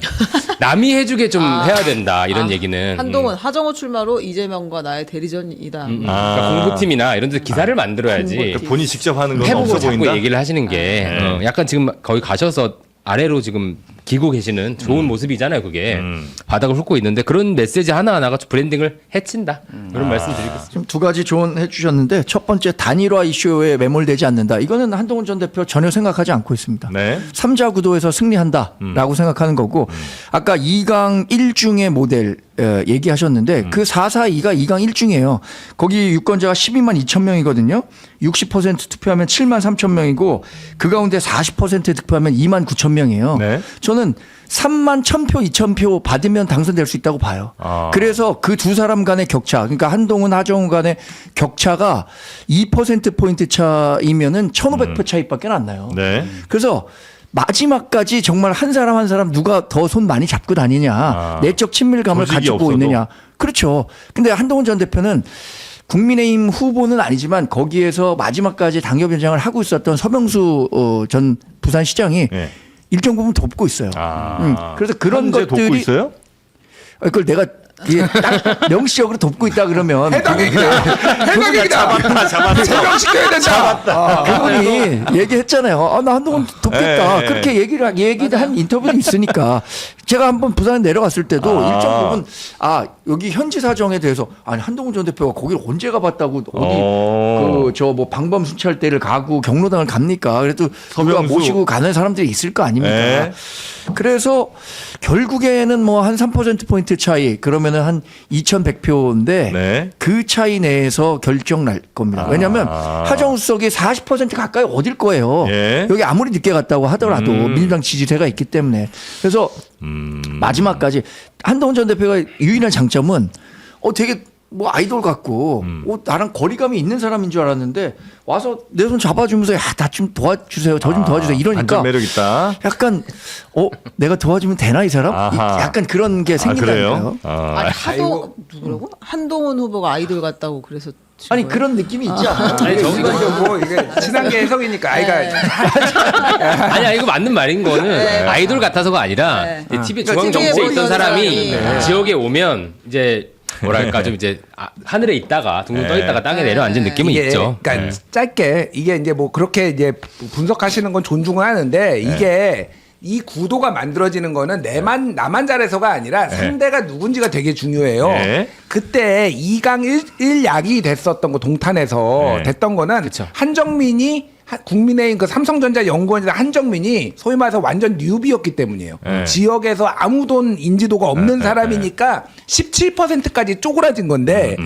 남이 해주게 좀 해야 된다 이런 얘기는. 한동훈 하정우 출마로 이재명과 나의 대리전이다. 그러니까 공부팀이나 이런 데서 기사를 만들어야지. 그러니까 본인이 직접 하는 건 해보고 없어 자꾸 보인다. 얘기를 하시는 게 약간 지금 거기 가셔서 아래로 지금 기고 계시는 좋은 모습이잖아요. 그게 바닥을 훑고 있는데 그런 메시지 하나하나가 브랜딩을 해친다. 이런 말씀 드리겠습니다. 지금 두 가지 조언해 주셨는데 첫 번째 단일화 이슈에 매몰되지 않는다. 이거는 한동훈 전 대표 전혀 생각하지 않고 있습니다. 네. 3자 구도에서 승리한다라고 생각하는 거고 아까 2강 1중의 모델 얘기하셨는데 그 442가 2강 1중이에요. 거기 유권자가 12만 2천 명이거든요. 60% 투표하면 7만 3천 명이고 그 가운데 40% 득표하면 2만 9천 명이에요. 네. 저는 3만 1,000표, 2,000표 받으면 당선될 수 있다고 봐요. 그래서 그 두 사람 간의 격차, 그러니까 한동훈, 하정우 간의 격차가 2%포인트 차이면은 1,500표 차이밖에 안 나요. 네. 그래서 마지막까지 정말 한 사람 누가 더 손 많이 잡고 다니냐, 내적 친밀감을 조직이 가지고 없어도. 있느냐. 그렇죠. 근데 한동훈 전 대표는 국민의힘 후보는 아니지만 거기에서 마지막까지 당협위원장을 하고 있었던 서명수 전 부산시장이 네. 일정 부분 돕고 있어요. 그래서 그런 현재 것들이 돕고 있어요? 그걸 내가 이게 딱 명시적으로 돕고 있다 그러면 해당이다. 해당이다. 잡았다. 제명시켜야 된다. 그분이 얘기했잖아요. 나 한동훈 돕겠다. 예, 그렇게 얘기를 한 인터뷰도 있으니까 제가 한번 부산에 내려갔을 때도 일정 부분 여기 현지 사정에 대해서 아니 한동훈 전 대표가 거기를 언제 가봤다고 어디 저 뭐 방범 순찰대를 가고 경로당을 갑니까? 그래도 누가 서명수. 모시고 가는 사람들이 있을 거 아닙니까? 네. 그래서 결국에는 뭐 한 3%포인트 차이 그러면은 한 2,100표인데 네. 그 차이 내에서 결정 날 겁니다. 왜냐하면 하정우 수석이 40% 가까이 얻을 거예요. 예. 여기 아무리 늦게 갔다고 하더라도 민주당 지지세가 있기 때문에. 그래서 마지막까지 한동훈 전 대표가 유일한 장점은 되게 뭐 아이돌 같고 나랑 거리감이 있는 사람인 줄 알았는데 와서 내 손 잡아주면서 나 좀 도와주세요. 저 좀 도와주세요. 이러니까 안전 매력 있다. 약간 내가 도와주면 되나 이 사람? 아하. 약간 그런 게 생긴다니까요. 아니 누구라고? 한동훈 후보가 아이돌 같다고 그래서 아니 그런 느낌이 있지 않아요? 아니, 일반적으로 이게 친한계 해석이니까 아이가 아니야 이거 맞는 말인 거는 아이돌 같아서가 아니라 이제 TV 중앙 정치에 TV에 있던 사람이 사람이. 지역에 오면 이제 뭐랄까 좀 이제 하늘에 있다가 둥둥 떠 있다가 땅에 내려앉은 느낌은 이게 있죠. 그러니까 짧게 이게 이제 뭐 그렇게 이제 분석하시는 건 존중을 하는데 이게 이 구도가 만들어지는 거는 나만 잘해서가 아니라 상대가 누군지가 되게 중요해요. 네. 그때 2강 1약이 됐었던 거 동탄에서 됐던 거는 그쵸. 한정민이 국민의힘 그 삼성전자 연구원이다 한정민이 소위 말해서 완전 뉴비였기 때문이에요. 지역에서 아무도 인지도가 없는 사람이니까 17%까지 쪼그라진 건데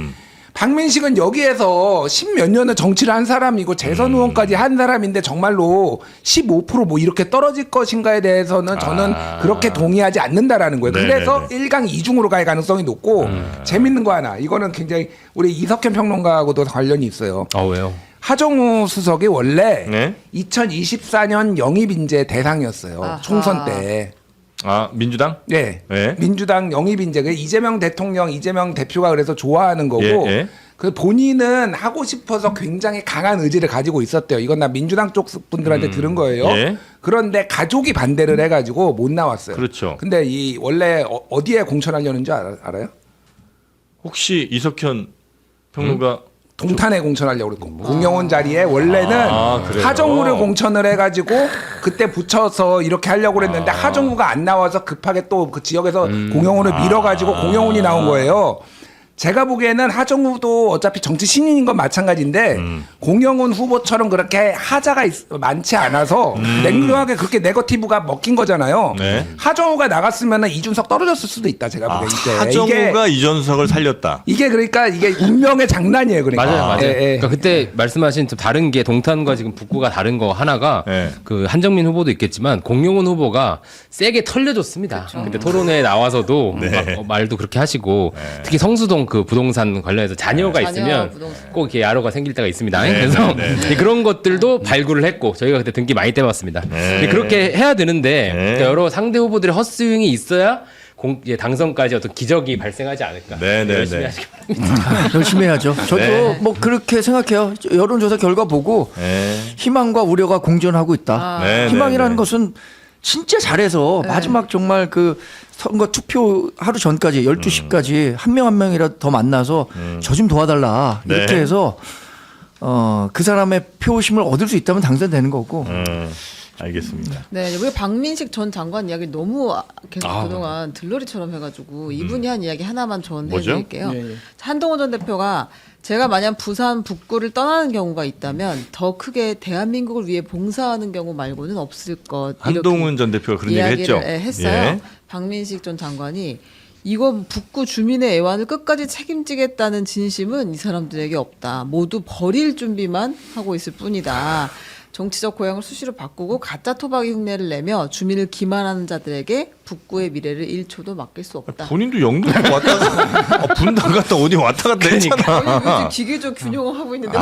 박민식은 여기에서 10몇 년을 정치를 한 사람이고 재선 의원까지 한 사람인데 정말로 15%뭐 이렇게 떨어질 것인가에 대해서는 저는 그렇게 동의하지 않는다라는 거예요. 그래서 1강 2중으로 갈 가능성이 높고 재밌는 거 하나. 이거는 굉장히 우리 이석현 평론가하고도 관련이 있어요. 왜요? 하정우 수석이 원래 2024년 영입인재 대상이었어요. 아하. 총선 때. 민주당? 네. 네. 민주당 영입인재. 이재명 대통령, 이재명 대표가 그래서 좋아하는 거고 예. 그 본인은 하고 싶어서 굉장히 강한 의지를 가지고 있었대요. 이건 나 민주당 쪽 분들한테 들은 거예요. 예. 그런데 가족이 반대를 해가지고 못 나왔어요. 그렇죠. 근데 이 원래 어디에 공천하려는 줄 알아요? 혹시 이석현 평론가 동탄에 공천하려고 그랬고 공영원 자리에 원래는 그래요? 하정우를 공천을 해가지고 그때 붙여서 이렇게 하려고 그랬는데 하정우가 안 나와서 급하게 또 그 지역에서 공영훈을 밀어가지고 공영훈이 나온 거예요. 제가 보기에는 하정우도 어차피 정치 신인인 건 마찬가지인데 공영훈 후보처럼 그렇게 하자가 많지 않아서 냉정하게 그렇게 네거티브가 먹힌 거잖아요. 네. 하정우가 나갔으면 이준석 떨어졌을 수도 있다. 제가 보기엔 이때. 하정우가 이준석을 살렸다. 이게 그러니까 이게 운명의 장난이에요. 그러니까. 맞아요. 예, 예. 그러니까 그때 말씀하신 좀 다른 게 동탄과 지금 북구가 다른 거 하나가 그 한정민 후보도 있겠지만 공용훈 후보가 세게 털려줬습니다. 그때 토론회에 나와서도 막 말도 그렇게 하시고 특히 성수동 그 부동산 관련해서 자녀가 있으면 부동산. 꼭 이렇게 야로가 생길 때가 있습니다. 그래서 그런 것들도 발굴을 했고 저희가 그때 등기 많이 떼봤습니다. 근데 그렇게 해야 되는데 그러니까 여러 상대 후보들의 헛스윙이 있어야 이제 당선까지 어떤 기적이 발생하지 않을까. 열심히 하시기 바랍니다. 열심히 해야죠. 저도 뭐 그렇게 생각해요. 여론조사 결과 보고 희망과 우려가 공존하고 있다. 희망이라는 것은 진짜 잘해서 마지막 정말 그 선거 투표 하루 전까지 12시까지 한 명 한 명이라도 더 만나서 저 좀 도와달라 이렇게 해서 그 사람의 표심을 얻을 수 있다면 당선되는 거고 알겠습니다. 네, 우리 박민식 전 장관 이야기 너무 계속 그동안 들러리처럼 해가지고 이분이 한 이야기 하나만 전해드릴게요. 예, 예. 한동훈 전 대표가 제가 만약 부산 북구를 떠나는 경우가 있다면 더 크게 대한민국을 위해 봉사하는 경우 말고는 없을 것. 한동훈 전 대표가 그런 얘기를 했죠. 했어요. 예. 박민식 전 장관이 이거 북구 주민의 애환을 끝까지 책임지겠다는 진심은 이 사람들에게 없다. 모두 버릴 준비만 하고 있을 뿐이다. 정치적 고향을 수시로 바꾸고 가짜 토박이 흉내를 내며 주민을 기만하는 자들에게 북구의 미래를 1초도 맡길 수 없다. 본인도 영등포 왔다 갔다 분당 갔다 어디 왔다 갔다 했잖아. 요즘 기계적 균형을 하고 있는데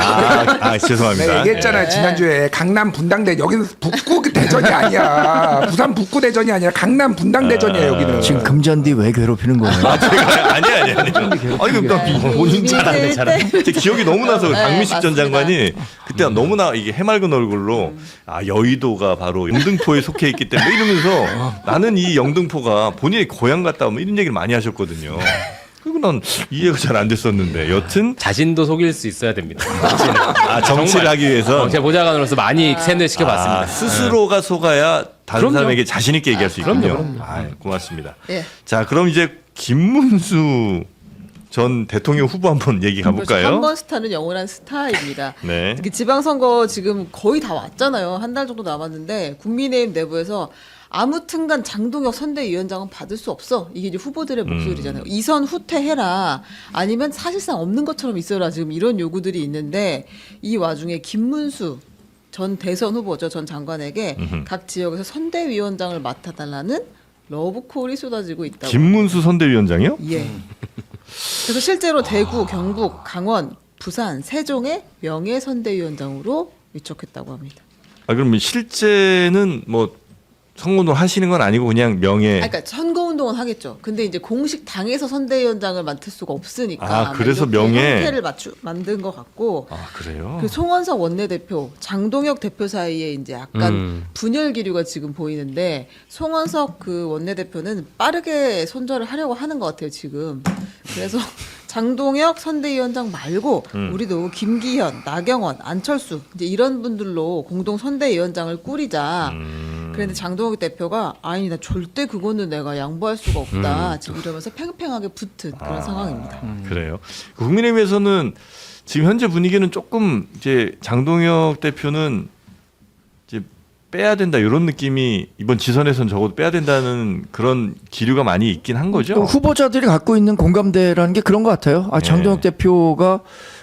죄송합니다. 내가 얘기했잖아요. 지난주에 강남 분당대 여기는 북구 대전이 아니야. 부산 북구 대전이 아니라 강남 분당 대전이야 여기는. 지금 금잔디 왜 괴롭히는 거예요? 아니. 아니 그럼 나 본인 잘하네. 제 기억이 너무 나서 박민식 전 장관이 그때 너무나 이게 해맑은 얼굴로 여의도가 바로 영등포에 속해 있기 때문에 이러면서 나는 이 영등포가 본인의 고향 같다 뭐 이런 얘기를 많이 하셨거든요. 그리고 난 이해가 잘 안 됐었는데 여튼 자신도 속일 수 있어야 됩니다. 정치를 정말. 하기 위해서 제 보좌관으로서 많이 세뇌시켜봤습니다. 스스로가 속아야 다른 그럼요. 사람에게 자신 있게 얘기할 수 있군요. 그럼요. 고맙습니다. 예. 자, 그럼 이제 김문수 전 대통령 후보 한번 얘기 가볼까요? 한번 스타는 영원한 스타입니다. 네. 특히 지방선거 지금 거의 다 왔잖아요. 한 달 정도 남았는데 국민의힘 내부에서 아무튼간 장동혁 선대위원장은 받을 수 없어. 이게 이제 후보들의 목소리잖아요. 이선 후퇴해라. 아니면 사실상 없는 것처럼 있어라. 지금 이런 요구들이 있는데 이 와중에 김문수 전 대선 후보죠. 전 장관에게 각 지역에서 선대위원장을 맡아달라는 러브콜이 쏟아지고 있다고. 김문수 선대위원장이요? 예. 그래서 실제로 대구, 경북, 강원, 부산, 세종의 명예 선대위원장으로 위촉했다고 합니다. 그럼 실제는 뭐 선거운동 하시는 건 아니고 그냥 명예. 그러니까 선거운동은 하겠죠. 근데 이제 공식 당에서 선대위원장을 맡을 수가 없으니까. 그래서 이렇게 명예. 형태를 만든 것 같고. 그래요? 그 송원석 원내대표, 장동혁 대표 사이에 이제 약간 분열 기류가 지금 보이는데 송원석 그 원내대표는 빠르게 손절을 하려고 하는 것 같아요 지금. 그래서 장동혁 선대위원장 말고 우리도 김기현, 나경원, 안철수 이제 이런 분들로 공동 선대위원장을 꾸리자. 그런데 장동혁 대표가 아니 나 절대 그거는 내가 양보할 수가 없다. 지금 이러면서 팽팽하게 붙은 그런 상황입니다. 그래요. 국민의힘에서는 지금 현재 분위기는 조금 이제 장동혁 대표는 이제 빼야 된다 이런 느낌이 이번 지선에서는 적어도 빼야 된다는 그런 기류가 많이 있긴 한 거죠. 또 후보자들이 갖고 있는 공감대라는 게 그런 것 같아요. 장동혁 대표가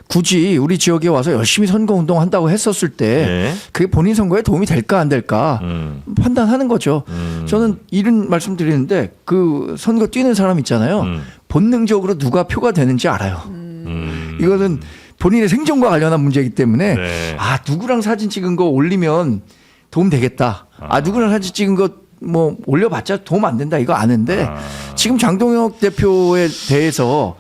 굳이 우리 지역에 와서 열심히 선거운동 한다고 했었을 때 그게 본인 선거에 도움이 될까 안 될까 판단하는 거죠. 저는 이런 말씀 드리는데 그 선거 뛰는 사람 있잖아요. 본능적으로 누가 표가 되는지 알아요. 이거는 본인의 생존과 관련한 문제이기 때문에 누구랑 사진 찍은 거 올리면 도움 되겠다. 누구랑 사진 찍은 거 뭐 올려봤자 도움 안 된다. 이거 아는데 지금 장동혁 대표에 대해서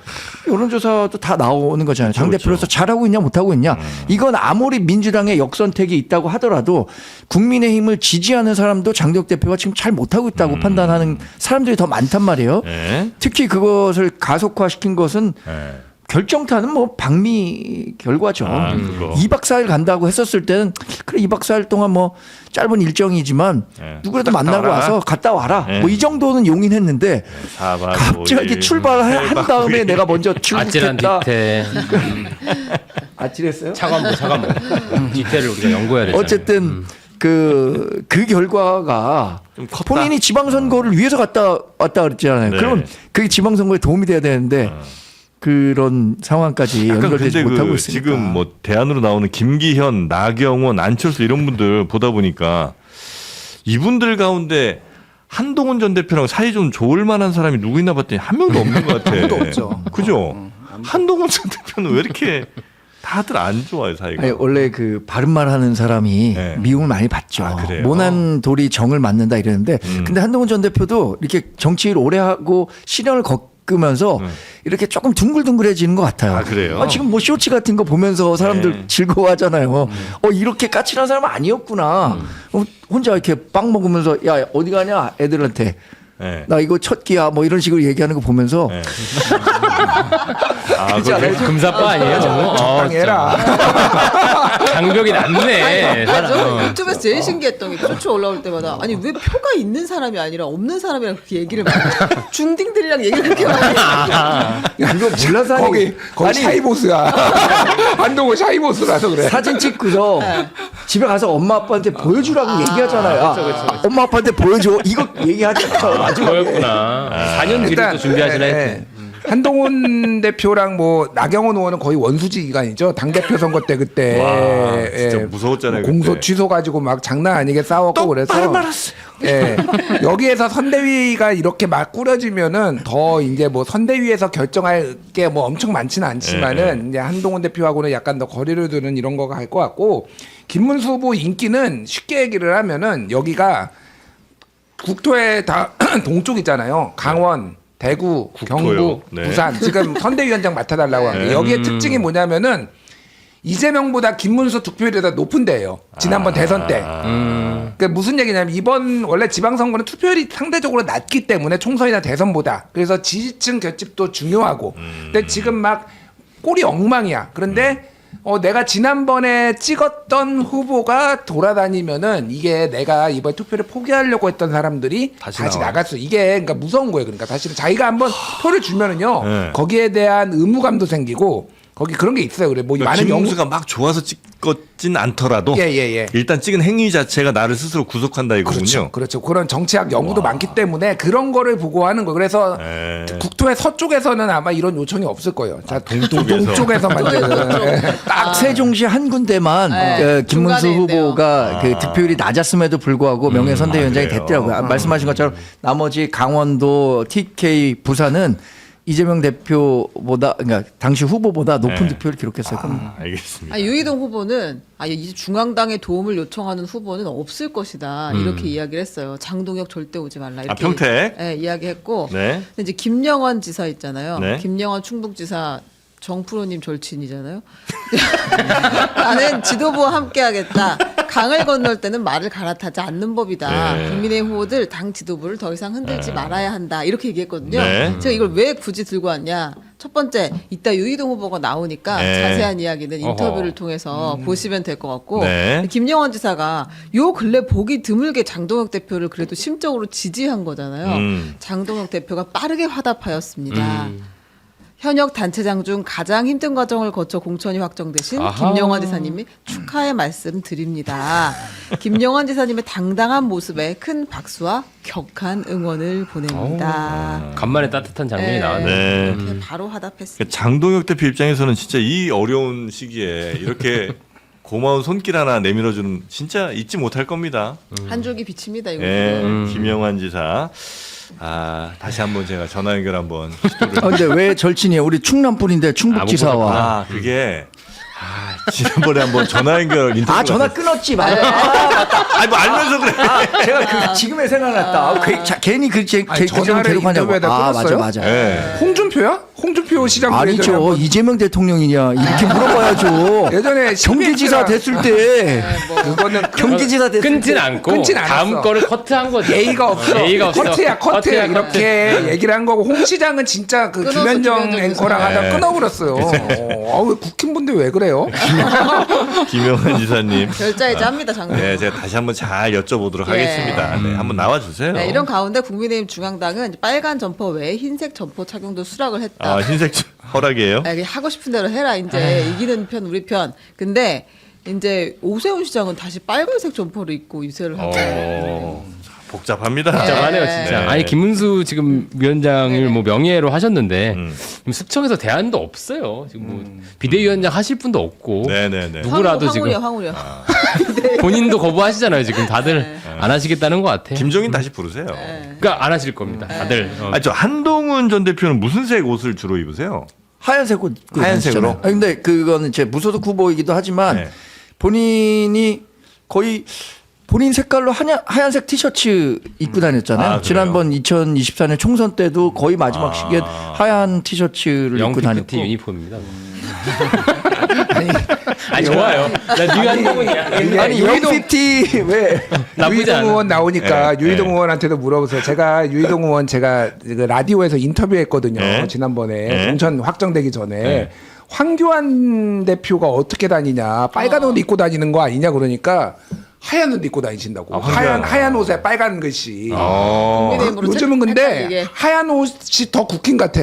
여론조사도 다 나오는 거잖아요. 장 대표로서 잘하고 있냐 못하고 있냐. 이건 아무리 민주당의 역선택이 있다고 하더라도 국민의힘을 지지하는 사람도 장동혁 대표가 지금 잘 못하고 있다고 판단하는 사람들이 더 많단 말이에요. 특히 그것을 가속화시킨 것은 결정타는 뭐 방미 결과죠. 2박 4일 간다고 했었을 때는 그래 2박 4일 동안 뭐 짧은 일정이지만 누구라도 만나고 와서 갔다 와라. 뭐 이 정도는 용인했는데 갑자기 출발한 다음에 내가 먼저 아찔한 출국했다. 뒤태. 아찔했어요? 차관보. 뒤태를 우리가 연구해야 되잖아요. 어쨌든 그 결과가 좀 컸다. 본인이 지방선거를 위해서 갔다 왔다 그랬잖아요. 그럼 그게 지방선거에 도움이 돼야 되는데 그런 상황까지 연결되지 못하고 있으니까. 지금 뭐 대안으로 나오는 김기현, 나경원, 안철수 이런 분들 보다 보니까 이분들 가운데 한동훈 전 대표랑 사이 좀 좋을 만한 사람이 누구 있나 봤더니 한 명도 없는 것 같아. 아무도 없죠. 그죠? 한동훈 전 대표는 왜 이렇게 다들 안 좋아요 사이가? 아니, 원래 그 바른 말 하는 사람이 미움을 많이 받죠. 그래요? 모난 돌이 정을 맞는다 이러는데 근데 한동훈 전 대표도 이렇게 정치를 오래 하고 시련을 겪으면서 이렇게 조금 둥글둥글해지는 것 같아요. 그래요? 지금 뭐 쇼츠 같은 거 보면서 사람들 즐거워하잖아요. 이렇게 까칠한 사람은 아니었구나. 혼자 이렇게 빵 먹으면서 야 어디 가냐 애들한테 네. 나 이거 첫 끼야 뭐 이런 식으로 얘기하는 거 보면서 네. 아, 그 금사빠 아니에요? 너무? 적당히 해라. 장벽이 낮네. 저 유튜브에서 제일 신기했던 게 쇼츠 올라올 때마다 아니 왜 표가 있는 사람이 아니라 없는 사람이랑 그렇게 얘기를 많이 해. 중딩들이랑 얘기를 그렇게 많이 해. 그거 몰라서 거기 아니, 샤이보스야. 한동훈 샤이보스라서 그래. 사진 찍고서 집에 가서 엄마 아빠한테 보여주라고 얘기하잖아요. 엄마 아빠한테 보여줘. 이거 얘기하잖아요. 마지막에. 그거였구나. 4년 뒤를 또 준비하시나 했더니. 한동훈 대표랑 뭐 나경원 의원은 거의 원수지간이죠. 당 대표 선거 때 그때 와, 진짜 무서웠잖아요, 공소 그때. 취소 가지고 막 장난 아니게 싸웠고 그래서 예. 여기에서 선대위가 이렇게 막 꾸려지면은 더 이제 뭐 선대위에서 결정할 게 뭐 엄청 많지는 않지만은 이제 한동훈 대표하고는 약간 더 거리를 두는 이런 거가 갈 것 같고 김문수 후보 인기는 쉽게 얘기를 하면은 여기가 국토의 다 동쪽이잖아요. 강원, 대구, 국토요. 경북, 네. 부산 지금 선대위원장 맡아달라고 하는 게 여기에 특징이 뭐냐면은 이재명보다 김문수 득표율이 더 높은 데예요. 지난번 대선 때. 그러니까 무슨 얘기냐면 이번 원래 지방선거는 투표율이 상대적으로 낮기 때문에 총선이나 대선보다 그래서 지지층 결집도 중요하고 근데 지금 막 꼴이 엉망이야. 그런데 내가 지난번에 찍었던 후보가 돌아다니면은 이게 내가 이번 투표를 포기하려고 했던 사람들이 다시 나갈 수 이게 그러니까 무서운 거예요. 그러니까 사실은 자기가 한번 표를 주면은요 네. 거기에 대한 의무감도 생기고 거기 그런 게 있어요. 그래 뭐 그러니까 많은 김문수가 막 좋아서 찍었진 않더라도 예. 일단 찍은 행위 자체가 나를 스스로 구속한다 이거군요. 그렇죠. 그런 정치학 연구도 많기 때문에 그런 거를 보고 하는 거예요. 그래서 국토의 서쪽에서는 아마 이런 요청이 없을 거예요. 자, 동쪽에서 만드는. 딱 세종시 한 군데만 네. 김문수 중간에 있네요. 후보가 그 득표율이 낮았음에도 불구하고 명예선대위원장이 그래요? 됐더라고요. 말씀하신 것처럼 나머지 강원도, TK, 부산은 이재명 대표보다 그러니까 당시 후보보다 높은 득표를 기록했어요. 그럼 알겠습니다. 유희동 후보는 이제 중앙당의 도움을 요청하는 후보는 없을 것이다 이렇게 이야기를 했어요. 장동혁 절대 오지 말라 이렇게 평택. 이야기했고 네. 근데 이제 김영환 지사 있잖아요. 네. 김영환 충북지사 정프로님 절친이잖아요. 나는 지도부와 함께하겠다. 강을 건널 때는 말을 갈아타지 않는 법이다. 네. 국민의힘 후보들 당 지도부를 더 이상 흔들지 말아야 한다. 이렇게 얘기했거든요. 네. 제가 이걸 왜 굳이 들고 왔냐. 첫 번째 이따 유희동 후보가 나오니까 네. 자세한 이야기는 인터뷰를 어허. 통해서 보시면 될 것 같고 네. 김영환 지사가 요 근래 보기 드물게 장동혁 대표를 그래도 심적으로 지지한 거잖아요. 장동혁 대표가 빠르게 화답하였습니다. 현역 단체장 중 가장 힘든 과정을 거쳐 공천이 확정되신 아하. 김영환 지사님이 축하의 말씀 드립니다. 김영환 지사님의 당당한 모습에 큰 박수와 격한 응원을 보냅니다. 간만에 따뜻한 장면이 네. 나왔네. 네. 이렇게 바로 화답했습니다. 그러니까 장동혁 대표 입장에서는 진짜 이 어려운 시기에 이렇게 고마운 손길 하나 내밀어주는 진짜 잊지 못할 겁니다. 한 줄기 빛입니다. 이거. 네, 김영환 지사. 다시 한번 제가 전화 연결 한번 시도를. 근데 왜 절친이에요? 우리 충남 분인데 충북지사와. 그게 지난번에 한번 전화 연결 인터뷰. 전화 끊었지 맞아. 아니 뭐 알면서 그래. 제가 지금에 생각났다. 괜히 전화를 괴롭하냐고. 인터뷰에다 끊었어요? 맞아. 네. 홍준표야? 홍준표 시장 아니죠. 이재명 대통령이냐 이렇게 물어봐야죠. 예전에 경기지사 됐을 때 그거는 경기지사 됐을 끊진 때 않고 끊진 않았어. 다음 거를 커트한 거죠. 예의가 없어. 예의가 없어. 커트 이렇게 얘기를 한 거고 홍 시장은 진짜 그 끊어서 김현정 김현정 앵커랑 기사. 하다 네. 끊어버렸어요. 왜 국힘분들 왜 그래요? 김영환 지사님. 결자이자 합니다. 장동. 네, 제가 다시 한번 잘 여쭤보도록 하겠습니다. 네, 한번 나와주세요. 네, 이런 가운데 국민의힘 중앙당은 이제 빨간 점퍼 외에 흰색 점퍼 착용도 수락을 했다. 흰색 허락이에요? 네, 하고 싶은 대로 해라. 이제 이기는 편 우리 편. 근데 이제 오세훈 시장은 다시 빨간색 점퍼를 입고 유세를 하고. 복잡합니다. 복잡하네요, 진짜. 네. 아니 김문수 지금 위원장을 뭐 명예로 하셨는데 지금 숙청에서 대안도 없어요. 지금 뭐 비대위원장 하실 분도 없고 네네네. 누구라도 지금 황우려. 본인도 거부하시잖아요. 지금 다들 안 하시겠다는 것 같아. 김종인 다시 부르세요. 그러니까 안 하실 겁니다. 다들. 저 한동훈 전 대표는 무슨 색 옷을 주로 입으세요? 하얀색 옷 입고 하얀색으로? 다니시잖아요. 근데 그거는 제 무소속 후보이기도 하지만 네. 본인이 거의 본인 색깔로 하얀색 티셔츠 입고 다녔잖아요. 그래요? 지난번 2024년 총선 때도 거의 마지막 시기엔 하얀 티셔츠를 입고 영피프티 다녔고. 유니폼입니다. 아니 아니 좋아요. 나 네가 한동훈이야. 아니 영피티 왜 나쁘지 유희동 않아. 의원 나오니까 네, 유희동 네. 의원한테도 물어보세요. 제가 유희동 의원 제가 그 라디오에서 인터뷰했거든요. 네. 지난번에 네. 공천 확정되기 전에 네. 황교안 대표가 어떻게 다니냐, 빨간 옷 입고 다니는 거 아니냐 그러니까 하얀 옷 입고 다니신다고. 하얀 옷에 빨간 글씨. 국민의힘으로 요즘은 근데 헷갈리게. 하얀 옷이 더 국힘 같아.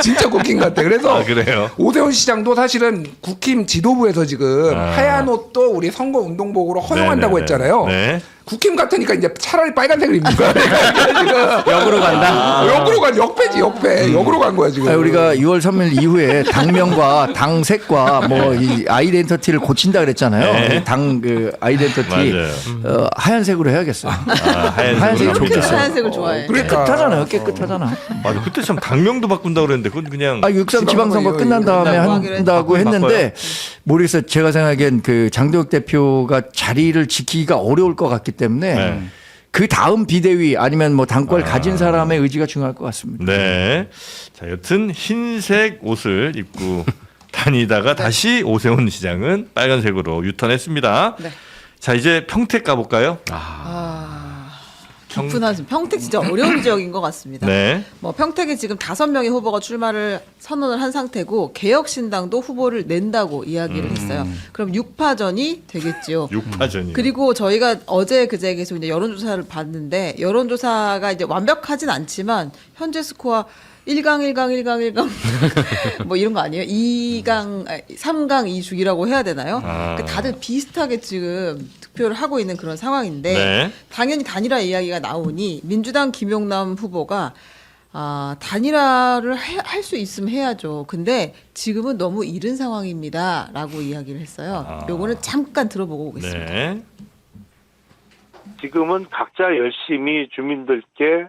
진짜 국힘 같아. 그래서 아, 그래요? 오세훈 시장도 사실은 국힘 지도부에서 지금 하얀 옷도 우리 선거 운동복으로 허용한다고 네네네. 했잖아요. 네. 국힘 같으니까 이제 차라리 빨간색을 입는 거야. 지금 역으로 간다. 역으로 간 역배지 역배. 역으로 간 거야 지금. 아니, 우리가 6월 3일 이후에 당명과 당색과 뭐 이 아이덴티티를 고친다 그랬잖아요. 네. 당 그 아이덴티티 맞아요. 하얀색으로 해야겠어요. 하얀색으로 하얀색이 갑니다. 좋겠어요. 하얀색을 좋아해. 깨끗하잖아요. 깨끗하잖아. 맞아. 그때 참 당명도 바꾼다 그랬는데 그건 그냥 아, 6.3 지방선거 끝난 다음에 한다고 했는데 모르겠어요. 제가 생각엔 그 장도혁 대표가 자리를 지키기가 어려울 것 같기 때문에 네. 그 다음 비대위 아니면 뭐 당권을 가진 사람의 의지가 중요할 것 같습니다. 네. 자, 여튼 흰색 옷을 입고 다니다가 다시 오세훈 시장은 빨간색으로 유턴했습니다. 네. 자, 이제 평택 가볼까요? 깊은 한숨. 평택 진짜 어려운 지역인 것 같습니다. 네. 뭐 평택에 지금 5명의 후보가 출마를 선언을 한 상태고 개혁신당도 후보를 낸다고 이야기를 했어요. 그럼 6파전이 되겠지요. 6파전이요. 그리고 저희가 어제 그제 계속 이제 여론조사를 봤는데 여론조사가 이제 완벽하진 않지만 현재 스코어 1강 뭐 이런 거 아니에요? 3강 2죽이라고 해야 되나요? 그러니까 다들 비슷하게 지금 득표를 하고 있는 그런 상황인데 네. 당연히 단일화 이야기가 나오니 민주당 김용남 후보가 단일화를 할 수 있으면 해야죠. 근데 지금은 너무 이른 상황입니다라고 이야기를 했어요. 요거는 잠깐 들어보고 오겠습니다. 네. 지금은 각자 열심히 주민들께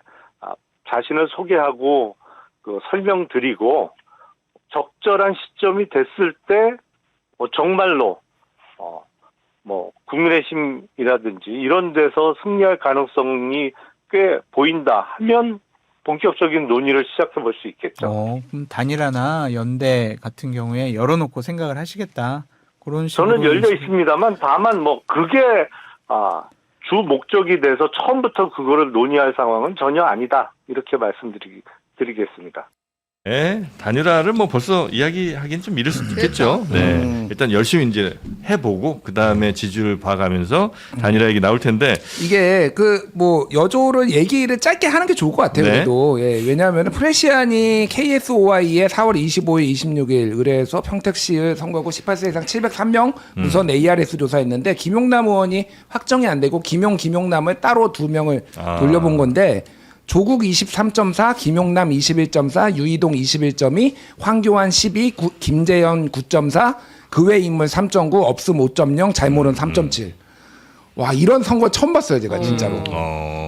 자신을 소개하고 설명드리고 적절한 시점이 됐을 때 정말로 국민의힘이라든지 이런 데서 승리할 가능성이 꽤 보인다 하면 본격적인 논의를 시작해 볼 수 있겠죠. 그럼 단일화나 연대 같은 경우에 열어놓고 생각을 하시겠다. 그런 식으로. 저는 열려 있습니다만 다만 그게 주 목적이 돼서 처음부터 그거를 논의할 상황은 전혀 아니다. 이렇게 말씀드리겠습니다. 네, 단일화를 뭐 벌써 이야기하기는 좀 이를 수도 있겠죠. 네, 일단 열심히 이제 해보고 그 다음에 지지를 봐가면서 단일화 얘기 나올 텐데 이게 여조를 얘기를 짧게 하는 게 좋을 것 같아요. 네. 그래도 왜냐하면 프레시안이 KSOI에 4월 25일, 26일 의뢰해서 평택시 선거구 18세 이상 703명 우선 ARS 조사했는데 김용남 의원이 확정이 안 되고 김용남을 따로 2명을 돌려본 건데. 조국 23.4, 김용남 21.4, 유이동 21.2, 황교안 12, 김재현 9.4, 그 외 인물 3.9, 없음 5.0, 잘못은 3.7. 와, 이런 선거 처음 봤어요, 제가 진짜로.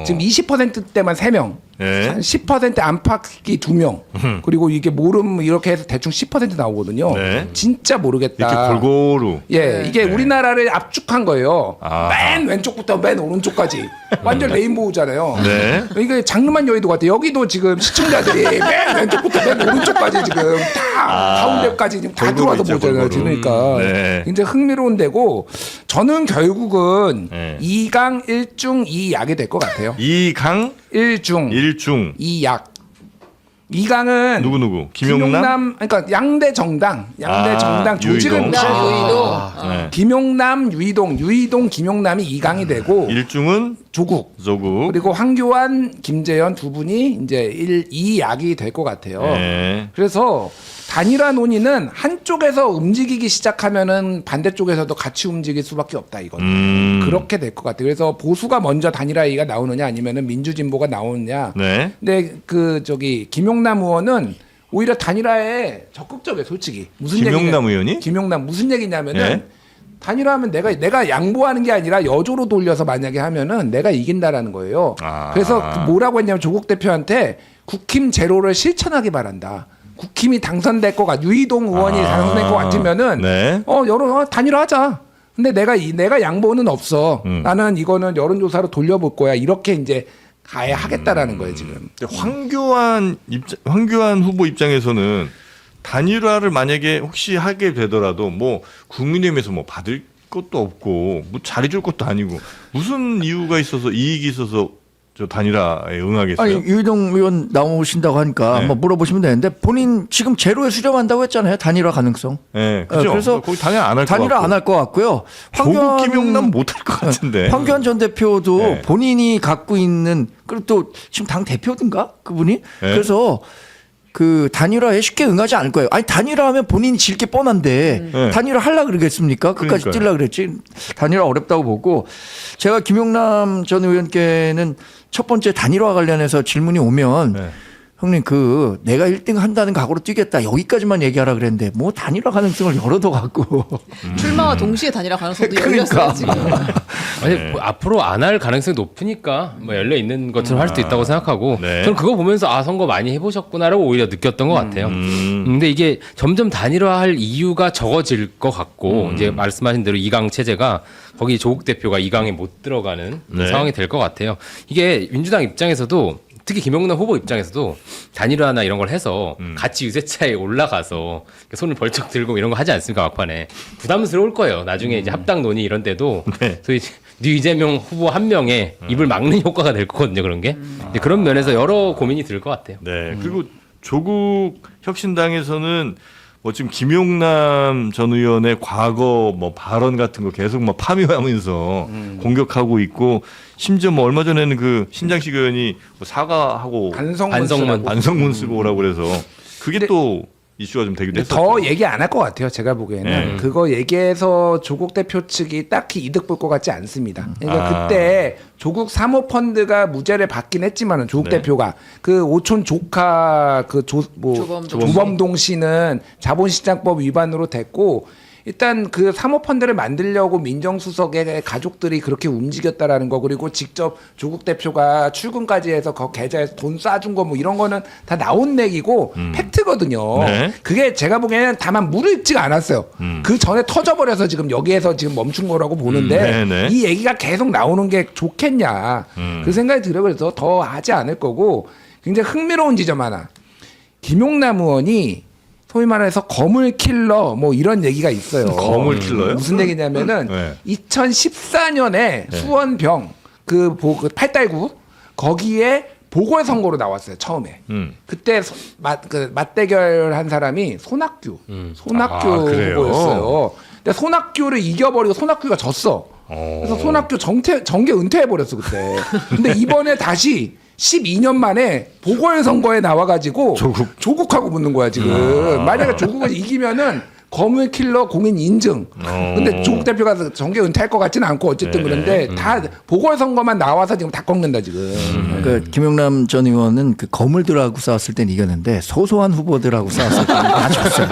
지금 20%대만 3명, 네. 10% 안팎이 2명, 그리고 이게 모름 이렇게 해서 대충 10% 나오거든요. 네. 진짜 모르겠다. 이렇게 골고루. 이게 우리나라를 압축한 거예요. 아. 맨 왼쪽부터 맨 오른쪽까지. 완전 레인보우잖아요. 네. 이게 장르만 여의도 같아. 여기도 지금 시청자들이 맨 왼쪽부터 맨 오른쪽까지 지금 다 가운데까지 지금 다 골고루 들어와서 있죠, 보잖아요. 골고루. 그러니까 네. 굉장히 흥미로운 데고 저는 결국은 네. 2강 1중 2약이 될 것 같아요. 2강 1중 1중 2약. 2강은 누구? 김용남? 그러니까 양대 정당 조직은 유이동. 네. 김용남, 유이동, 김용남이 2강이 되고 1중은 조국 그리고 황교안, 김재현 두 분이 이제 2약이 될 것 같아요. 네. 그래서 단일화 논의는 한쪽에서 움직이기 시작하면은 반대쪽에서도 같이 움직일 수밖에 없다 이거는. 그렇게 될 것 같아요. 그래서 보수가 먼저 단일화 얘기가 나오느냐 아니면은 민주진보가 나오느냐. 네. 근데 김용남 의원은 오히려 단일화에 적극적이에요, 솔직히. 김용남 의원이? 김용남 무슨 얘기냐면은 네. 단일화하면 내가 양보하는 게 아니라 여조로 돌려서 만약에 하면은 내가 이긴다라는 거예요. 그래서 뭐라고 했냐면 조국 대표한테 국힘 제로를 실천하기 바란다. 국힘이 당선될 것 같, 유이동 의원이 당선될 것 같으면은 네. 단일화하자. 근데 내가 양보는 없어. 나는 이거는 여론조사로 돌려볼 거야. 이렇게 이제 가야 하겠다라는 거예요 지금. 황교안 후보 입장에서는 단일화를 만약에 혹시 하게 되더라도 뭐 국민의힘에서 뭐 받을 것도 없고 뭐 잘해줄 것도 아니고 무슨 이유가 있어서 이익이 있어서 저 단일화에 응하겠어요? 아니 유희동 의원 나오신다고 하니까 네. 한번 물어보시면 되는데 본인 지금 제로에 수렴한다고 했잖아요. 단일화 가능성. 네, 그죠. 그래서 거기 당연히 안 할 것 같고. 단일화 안 할 것 같고요. 조국 김용남 못할 것 같은데. 황교안 전 대표도 네. 본인이 갖고 있는 그리고 또 지금 당 대표든가 그분이 그래서 그 단일화에 쉽게 응하지 않을 거예요. 아니 단일화하면 본인이 질 게 뻔한데 네. 단일화 하려고 그러겠습니까? 끝까지 그러니까요. 뛰려고 그랬지. 단일화 어렵다고 보고 제가 김용남 전 의원께는 첫 번째 단일화 관련해서 질문이 오면 네. 형님 그 내가 1등 한다는 각오로 뛰겠다 여기까지만 얘기하라 그랬는데 뭐 단일화 가능성을 열어둬 갖고 출마와 동시에 단일화 가능성도 그러니까. 열렸어요 지금. 아니 뭐 앞으로 안 할 가능성이 높으니까 뭐 열려 있는 것처럼 할 수도 있다고 생각하고 네. 저는 그거 보면서 아 선거 많이 해보셨구나라고 오히려 느꼈던 것 같아요. 근데 이게 점점 단일화할 이유가 적어질 것 같고 이제 말씀하신 대로 2강 체제가 거기 조국 대표가 2강에 못 들어가는 네. 상황이 될 것 같아요. 이게 민주당 입장에서도 특히 김용남 후보 입장에서도 단일화나 이런 걸 해서 같이 유세차에 올라가서 손을 벌쩍 들고 이런 거 하지 않습니까 막판에 부담스러울 거예요. 나중에 이제 합당 논의 이런 데도 네. 소위 이재명 후보 한 명의 입을 막는 효과가 될 거거든요. 그런 게 근데 그런 면에서 여러 고민이 들 것 같아요. 네. 그리고 조국 혁신당에서는 뭐 지금 김용남 전 의원의 과거 뭐 발언 같은 거 계속 뭐 파묘하면서 공격하고 있고 심지어 뭐 얼마 전에는 그 신장식 의원이 뭐 사과하고 반성문 쓰고 오라고 그래서 그게 근데- 또 이슈가 좀 되기도 근데 했었죠. 더 얘기 안 할 것 같아요. 제가 보기에는 네. 그거 얘기해서 조국 대표 측이 딱히 이득 볼 것 같지 않습니다. 그러니까 아. 그때 조국 사모펀드가 무죄를 받긴 했지만은 조국 네. 대표가 그 오촌 조카 그 조범동 씨는 자본시장법 위반으로 됐고 일단 그 사모펀드를 만들려고 민정수석의 가족들이 그렇게 움직였다라는 거 그리고 직접 조국 대표가 출근까지 해서 그 계좌에서 돈 쏴준 거 뭐 이런 거는 다 나온 얘기고 팩트거든요. 네. 그게 제가 보기에는 다만 무르익지가 않았어요. 그 전에 터져버려서 지금 여기에서 지금 멈춘 거라고 보는데 네네. 이 얘기가 계속 나오는 게 좋겠냐 그 생각이 들어요. 그래서 더 하지 않을 거고 굉장히 흥미로운 지점 하나. 김용남 의원이 소위 말해서 거물 킬러 뭐 이런 얘기가 있어요. 거물 킬러요? 무슨 얘기냐면은 네. 2014년에 수원병 그 팔달구 거기에 보궐선거로 나왔어요 처음에. 그때 맞대결한 사람이 손학규 아, 그래요? 후보였어요. 근데 손학규를 이겨버리고 손학규가 졌어. 그래서 손학규 정계 은퇴해버렸어 그때. 근데 이번에 다시 12년 만에 보궐선거에 나와가지고 조국하고 붙는 거야 지금. 만약에 조국을 이기면은 거물 킬러 공인 인증. 근데 조국 대표가 정계 은퇴할 것 같지는 않고 어쨌든 그런데 다 보궐선거만 나와서 지금 다 꺾는다 지금. 그 김용남 전 의원은 그 거물들하고 싸웠을 땐 이겼는데 소소한 후보들하고 싸웠을 때는 다 졌어요.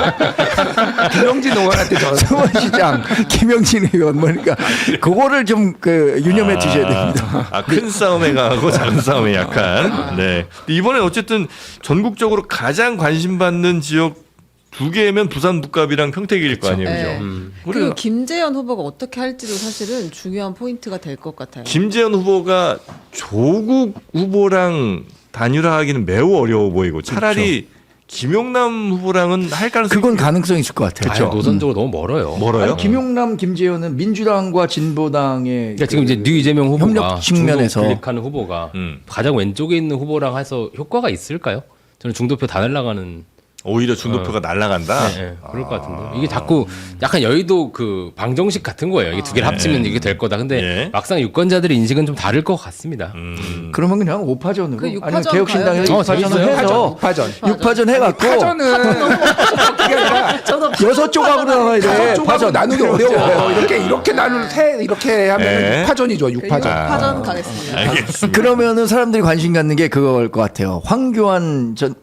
김영진 의원한테 저 수원시장 김영진 의원 그러니까 그거를 좀 그 유념해 주셔야 됩니다. 큰 싸움에 강하고 작은 싸움에 약한. 네. 이번에 어쨌든 전국적으로 가장 관심받는 지역 두 개면 부산 북갑이랑 평택일 거 아니에요, 네. 그죠? 그리고 김재현 후보가 어떻게 할지도 사실은 중요한 포인트가 될 것 같아요. 김재현 후보가 조국 후보랑 단일화하기는 매우 어려워 보이고 차라리 김용남 후보랑은 할 가능성이 그건 가능성이 있을 것 같아요. 아유, 노선적으로 너무 멀어요. 멀어요? 아니, 김용남, 김재현은 민주당과 진보당의 그러니까 지금 이제 이재명 후보가 협력 측면에서 중도 클릭하는 후보가 가장 왼쪽에 있는 후보랑 해서 효과가 있을까요? 저는 중도표 다 날라가는. 오히려 중도표가 날아간다. 네, 그럴 것 같은데 이게 자꾸 약간 여의도 그 방정식 같은 거예요. 이게 두 개를 합치면 이게 될 거다. 근데 예. 막상 유권자들의 인식은 좀 다를 것 같습니다. 그러면 그냥 5파전으로 그 6파전 아니면 개혁신당에서 가요. 6파전을 재밌어요. 해서 6파전 해갖고 파전은 그게 아니라 저도 6조각으로 나눠야 돼. 다섯 조각으로 나누기 어려워. 그렇죠. 이렇게 나눌 이렇게 하면 네. 6파전이죠. 6파전. 6파전 가겠습니다. 알겠습니다. 그러면은 사람들이 관심 갖는 게 그걸 것 같아요. 황교안 전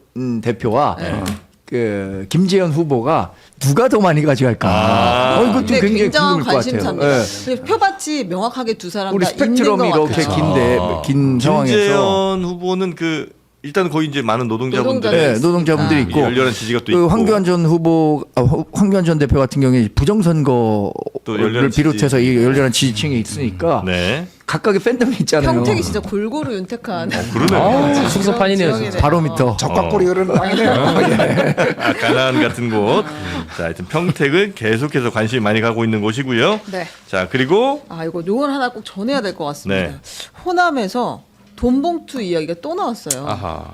대표와 그 김재현 후보가 누가 더 많이 가져갈까? 이것도 근데 굉장히 굉장한 궁금할 것 관심사입니다. 같아요. 그리고 표밭이 명확하게 두 사람 우리 다 있는 스펙트럼이 것 이렇게 같아요. 긴데 긴 상황에서 김재현 후보는 그 일단 거기 이제 많은 노동자분들의 노동자분들이 있고 열렬한 지지가 또 그 있고 황교안 전 후보, 황교안 전 대표 같은 경우에 또 부정선거를 열렬한 비롯해서 이 열렬한 지지층이 있으니까 네. 각각의 팬덤이 있잖아요. 평택이 진짜 골고루 윤택한 그러네. 숙소판이네요, 지역이네요. 진짜. 바로미터. 적과꼬리 흐르는 땅이네요. 예. 가나안 같은 곳. 자, 하여튼 평택은 계속해서 관심이 많이 가고 있는 곳이고요. 네. 자, 그리고 이거 요건 하나 꼭 전해야 될 것 같습니다. 네. 호남에서 돈봉투 이야기가 또 나왔어요. 아하.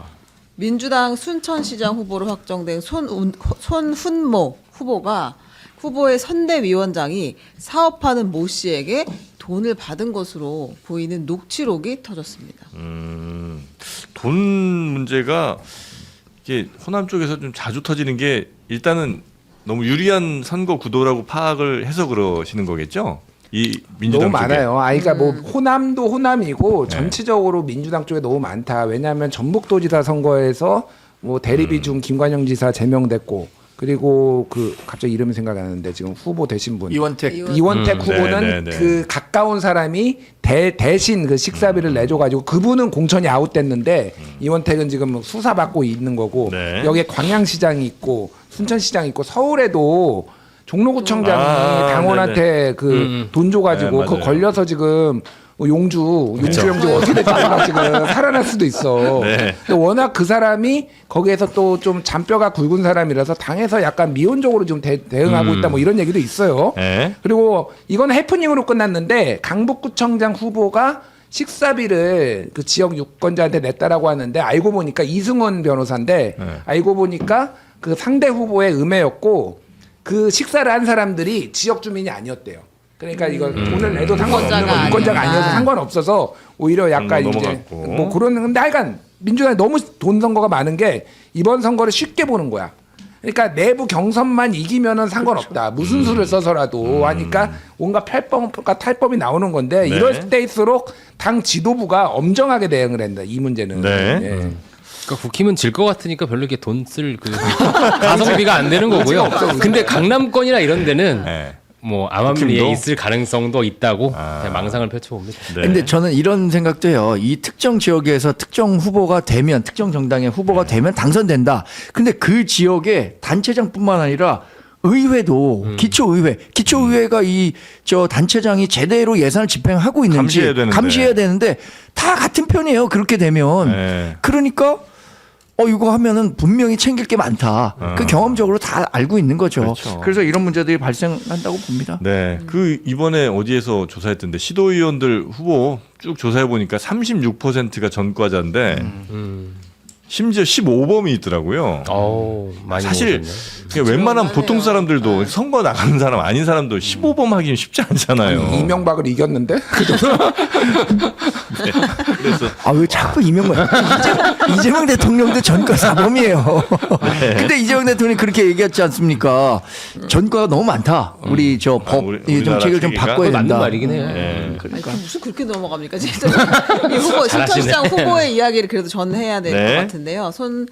민주당 순천시장 후보로 확정된 손훈모 후보가 후보의 선대위원장이 사업하는 모 씨에게 돈을 받은 것으로 보이는 녹취록이 터졌습니다. 돈 문제가 이게 호남 쪽에서 좀 자주 터지는 게 일단은 너무 유리한 선거 구도라고 파악을 해서 그러시는 거겠죠? 이 민주당 너무 쪽에. 많아요. 그러니까 뭐 호남도 호남이고 네. 전체적으로 민주당 쪽에 너무 많다. 왜냐하면 전북도지사 선거에서 뭐 대리비 중 김관영 지사 제명됐고 그리고 그 갑자기 이름이 생각이 안 나는데 지금 후보 되신 분 이원택. 이원택 후보는 네. 그 가까운 사람이 대신 그 식사비를 내줘가지고 그분은 공천이 아웃됐는데 이원택은 지금 수사받고 있는 거고 네. 여기에 광양시장이 있고 순천시장이 있고 서울에도 종로구청장이 당원한테 그 돈 줘가지고 네, 그거 맞아요. 걸려서 지금 용주 어떻게 될지 몰라 지금 살아날 수도 있어. 네. 근데 워낙 그 사람이 거기에서 또 좀 잔뼈가 굵은 사람이라서 당에서 약간 미온적으로 좀 대응하고 있다 뭐 이런 얘기도 있어요. 네. 그리고 이건 해프닝으로 끝났는데 강북구청장 후보가 식사비를 그 지역 유권자한테 냈다라고 하는데 알고 보니까 이승원 변호사인데 네. 알고 보니까 그 상대 후보의 음해였고 그 식사를 한 사람들이 지역 주민이 아니었대요. 그러니까 이거 돈을 내도 상관없는 거 유권자가 유권자가 아니구나. 아니어서 상관없어서 오히려 약간 이제 넘어갔고. 뭐 그런 근데 하여간 민주당이 너무 돈 선거가 많은 게 이번 선거를 쉽게 보는 거야. 그러니까 내부 경선만 이기면은 상관없다. 무슨 수를 써서라도 하니까 온갖 편법과 탈법이 나오는 건데 네. 이럴 때일수록 당 지도부가 엄정하게 대응을 한다. 이 문제는. 네. 예. 그러니까 국힘은 질 것 같으니까 별로 이렇게 돈 쓸 그 가성비가 안 되는 거고요. 근데 강남권이나 이런 데는 네. 뭐 암암리에 국힘도? 있을 가능성도 있다고 그냥 망상을 펼쳐봅니다. 네. 근데 저는 이런 생각도 해요. 이 특정 지역에서 특정 후보가 되면 특정 정당의 후보가 되면 당선된다. 근데 그 지역의 단체장뿐만 아니라 의회도 기초의회가 이 저 단체장이 제대로 예산을 집행하고 있는지 감시해야 되는데 다 같은 편이에요. 그렇게 되면 네. 그러니까 이거 하면은 분명히 챙길 게 많다. 그 경험적으로 다 알고 있는 거죠. 그렇죠. 그래서 이런 문제들이 발생한다고 봅니다. 네. 그 이번에 어디에서 조사했던데 시도의원들 후보 쭉 조사해 보니까 36%가 전과자인데 심지어 15범이 있더라고요. 많이 사실 모으셨네. 웬만한 그러네요. 보통 사람들도 선거 나가는 사람 아닌 사람도 15범 하기는 쉽지 않잖아요. 이명박을 이겼는데 그래서 왜 자꾸 이재명 대통령도 전과 사범이에요. 근데 이재명 대통령이 그렇게 얘기했지 않습니까? 전과가 너무 많다. 우리 저 법 우리나라 정책을 좀 체계가? 바꿔야 맞는 된다. 말이긴 해요. 네. 그러니까. 무슨 그렇게 넘어갑니까? 진짜 이 후보 순천시장 후보의 이야기를 그래도 전해야 될 것 네. 같은데요. 손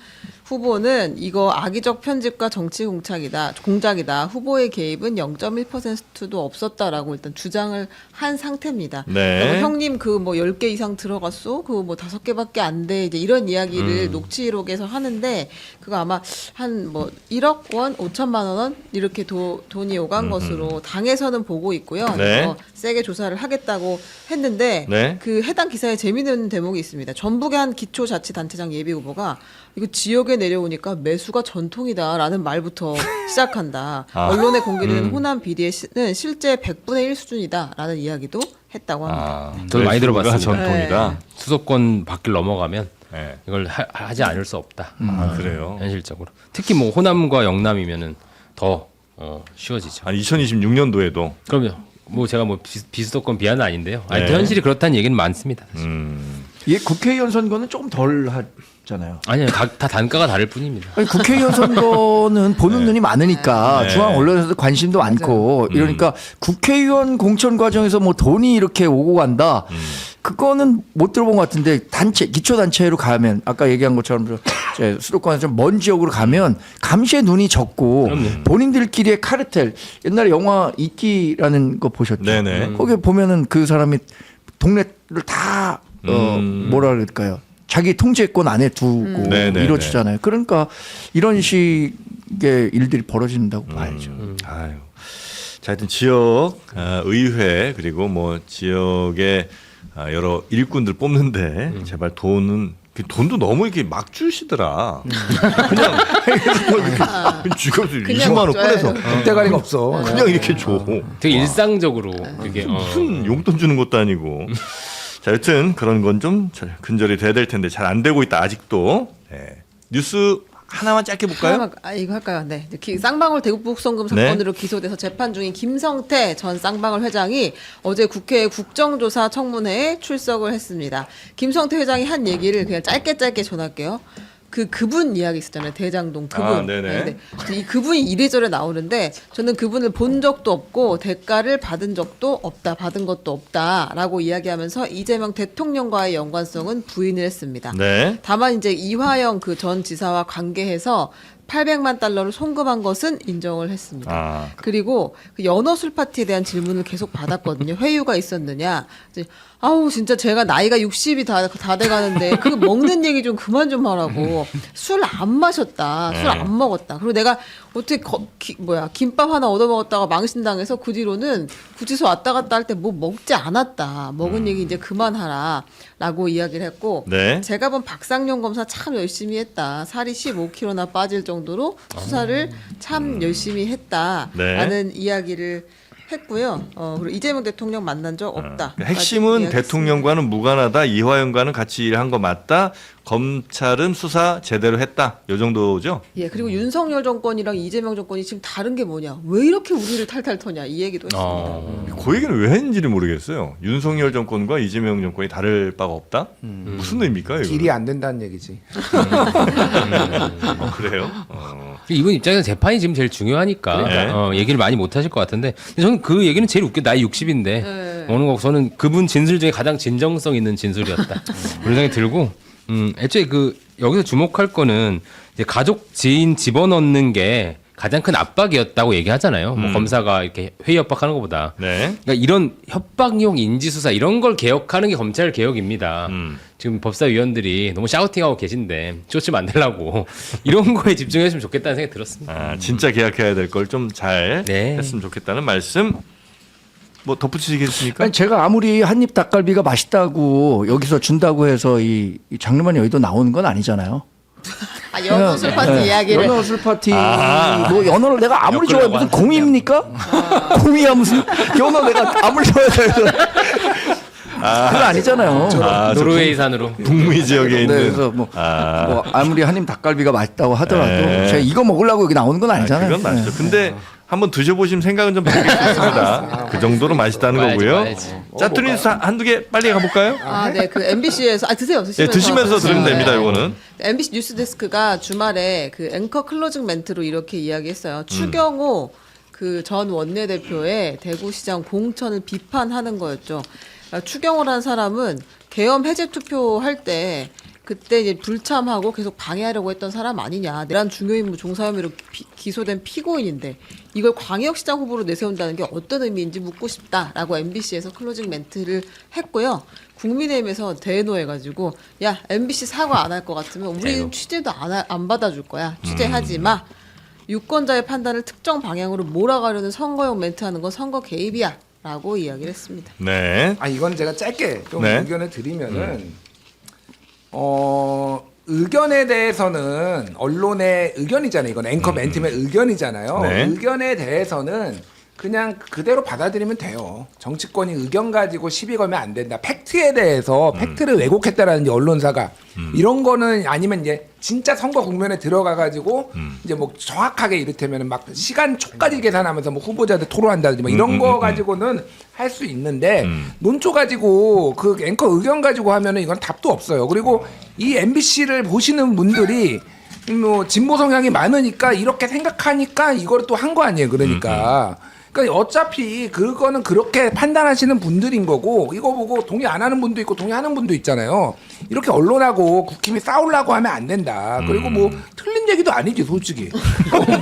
후보는 이거 악의적 편집과 정치 공작이다. 후보의 개입은 0.1%도 없었다라고 일단 주장을 한 상태입니다. 네. 그러니까 뭐 형님 그 뭐 10개 이상 들어갔어? 그거 뭐 5개밖에 안 돼. 이제 이런 이야기를 녹취록에서 하는데 그거 아마 한 뭐 1억 원, 5천만 원 이렇게 돈이 오간 것으로 당에서는 보고 있고요. 네. 그래서 세게 조사를 하겠다고 했는데 네. 그 해당 기사에 재미있는 대목이 있습니다. 전북의 한 기초자치단체장 예비 후보가 이거 지역에 내려오니까 매수가 전통이다라는 말부터 시작한다. 언론에 공개되는 호남 비리는 실제 100분의 1 수준이다라는 이야기도 했다고 합니다. 저도 많이 매수가 들어봤습니다. 전통이다. 수도권 밖을 넘어가면 네. 이걸 하지 않을 수 없다. 그래요. 현실적으로. 특히 뭐 호남과 영남이면은 더 쉬워지죠. 한 2026년도에도 그럼요. 뭐 제가 뭐 비수도권 비하는 아닌데요. 네. 현실이 그렇다는 얘기는 많습니다. 사실. 이게 국회의원 선거는 조금 덜 하잖아요. 아니요, 다 단가가 다를 뿐입니다. 아니, 국회의원 선거는 보는 눈이 많으니까 네. 중앙 언론에서도 관심도 많고 이러니까 국회의원 공천 과정에서 뭐 돈이 이렇게 오고 간다. 그거는 못 들어본 것 같은데 기초단체로 가면 아까 얘기한 것처럼 수도권에서 좀 먼 지역으로 가면 감시의 눈이 적고 본인들끼리의 카르텔 옛날에 영화 이끼라는 거 보셨죠? 네네. 거기 보면은 그 사람이 동네를 다 뭐라 그럴까요? 자기 통제권 안에 두고 네네네. 이루어지잖아요. 그러니까 이런 식의 일들이 벌어진다고 봐야죠. 아유. 자, 하여튼 지역 의회 그리고 뭐 지역의 여러 일꾼들 뽑는데 제발 돈도 너무 이렇게 막 주시더라. 그냥 이렇게 쥐가서 20만 원 꺼내서 국대가리가 없어. 그냥 이렇게 줘. 되게 일상적으로 이게 무슨 용돈 주는 것도 아니고. 자, 여튼 그런 건 좀 근절이 돼야 될 텐데 잘 안 되고 있다 아직도. 네. 뉴스 하나만 짧게 볼까요? 이거 할까요? 네. 쌍방울 대북송금 사건으로 기소돼서 재판 중인 김성태 전 쌍방울 회장이 어제 국회 국정조사 청문회에 출석을 했습니다. 김성태 회장이 한 얘기를 그냥 짧게 전할게요. 그분 이야기 있었잖아요. 대장동 그분. 네네. 네. 이 그분이 이래저래 나오는데 저는 그분을 본 적도 없고 대가를 받은 적도 없다. 받은 것도 없다라고 이야기하면서 이재명 대통령과의 연관성은 부인을 했습니다. 네. 다만 이제 이화영 그 전 지사와 관계해서 800만 달러를 송금한 것은 인정을 했습니다. 그리고 그 연어 술 파티에 대한 질문을 계속 받았거든요. 회유가 있었느냐. 이제 아우 진짜 제가 나이가 60이 다 돼가는데 그 먹는 얘기 좀 그만 좀 하라고. 술 안 마셨다. 술 안 먹었다. 그리고 내가 어떻게 김밥 하나 얻어 먹었다가 망신당해서 그 뒤로는 구치소 왔다 갔다 할 때 뭐 먹지 않았다. 먹은 얘기 이제 그만하라라고 이야기를 했고 네. 제가 본 박상용 검사 참 열심히 했다. 살이 15kg나 빠질 정도로 수사를 참 열심히 했다라는 이야기를 했고요. 그리고 이재명 대통령 만난 적 없다. 핵심은 대통령과는 무관하다. 이화영과는 같이 일한 거 맞다. 검찰은 수사 제대로 했다. 요 정도죠. 예, 그리고 윤석열 정권이랑 이재명 정권이 지금 다른 게 뭐냐? 왜 이렇게 우리를 탈탈 터냐? 이 얘기도 했습니다. 그 얘기는 왜 했는지를 모르겠어요. 윤석열 정권과 이재명 정권이 다를 바가 없다? 무슨 의미입니까? 이거? 딜이 안 된다는 얘기지. 그래요? 이분 입장에서 재판이 지금 제일 중요하니까 얘기를 많이 못 하실 것 같은데 근데 저는 그 얘기는 제일 웃겨. 나이 60인데 어느 거 저는 그분 진술 중에 가장 진정성 있는 진술이었다. 그런 생각이 들고 애초에 여기서 주목할 거는 이제 가족 지인 집어넣는 게 가장 큰 압박이었다고 얘기하잖아요. 뭐 검사가 이렇게 회의 협박하는 것보다. 네. 그러니까 이런 협박용 인지수사 이런 걸 개혁하는 게 검찰 개혁입니다. 지금 법사위원들이 너무 샤우팅하고 계신데 쇼츠 만들라고 이런 거에 집중했으면 좋겠다는 생각이 들었습니다. 진짜 계약해야 될 걸 좀 잘 네. 했으면 좋겠다는 말씀. 뭐 덧붙이시겠습니까? 아니, 제가 아무리 한입 닭갈비가 맛있다고 여기서 준다고 해서 이 장르만 여의도 나오는 건 아니잖아요. 연어 술 파티 이야기를. 연어 술 파티. 뭐 연어를 내가 아무리 좋아해 무슨 공입니까? 공이야 무슨 연어 내가 아무리 좋아해서 그건 아니잖아요. 노르웨이산으로 북미 지역에 있는. 그래서 뭐 아무리 한입 닭갈비가 맛있다고 하더라도 제가 이거 먹으려고 여기 나오는 건 아니잖아요. 그건 맞죠. 근데 한번 드셔보시면 생각은 좀 바뀌겠습니다. 그 정도로 맛있다는 거고요. 짜투리 한두 개 빨리 가볼까요? 네. 그 MBC에서 드세요. 드시면서 들으면 됩니다. 이거는. MBC 뉴스데스크가 주말에 그 앵커 클로징 멘트로 이렇게 이야기했어요. 추경호 그 전 원내대표의 대구시장 공천을 비판하는 거였죠. 그러니까 추경호라는 사람은 계엄 해제 투표할 때 그때 이제 불참하고 계속 방해하려고 했던 사람 아니냐. 내란 중요임무 종사 혐의로 기소된 피고인인데 이걸 광역시장 후보로 내세운다는 게 어떤 의미인지 묻고 싶다라고 MBC에서 클로징 멘트를 했고요. 국민의힘에서 대노해가지고 야 MBC 사과 안 할 것 같으면 우리는 취재도 안 받아줄 거야. 취재하지 마. 유권자의 판단을 특정 방향으로 몰아가려는 선거용 멘트하는 건 선거 개입이야. 라고 이야기를 했습니다. 네. 이건 제가 짧게 좀 의견을 드리면은 의견에 대해서는 언론의 의견이잖아요. 이건 앵커 멘트의 의견이잖아요. 네. 의견에 대해서는 그냥 그대로 받아들이면 돼요. 정치권이 의견 가지고 시비 걸면 안 된다. 팩트에 대해서 팩트를 왜곡했다라는 언론사가 이런 거는 아니면 이제 진짜 선거 국면에 들어가 가지고 이제 뭐 정확하게 이를테면 막 시간 초까지 계산하면서 뭐 후보자들 토론한다든지 뭐 이런 거 가지고는 할 수 있는데 논조 가지고 그 앵커 의견 가지고 하면은 이건 답도 없어요. 그리고 이 MBC를 보시는 분들이 뭐 진보 성향이 많으니까 이렇게 생각하니까 이걸 또 한 거 아니에요. 그러니까 어차피 그거는 그렇게 판단하시는 분들인 거고 이거 보고 동의 안 하는 분도 있고 동의하는 분도 있잖아요. 이렇게 언론하고 국힘이 싸우려고 하면 안 된다. 그리고 뭐 틀린 얘기도 아니지 솔직히.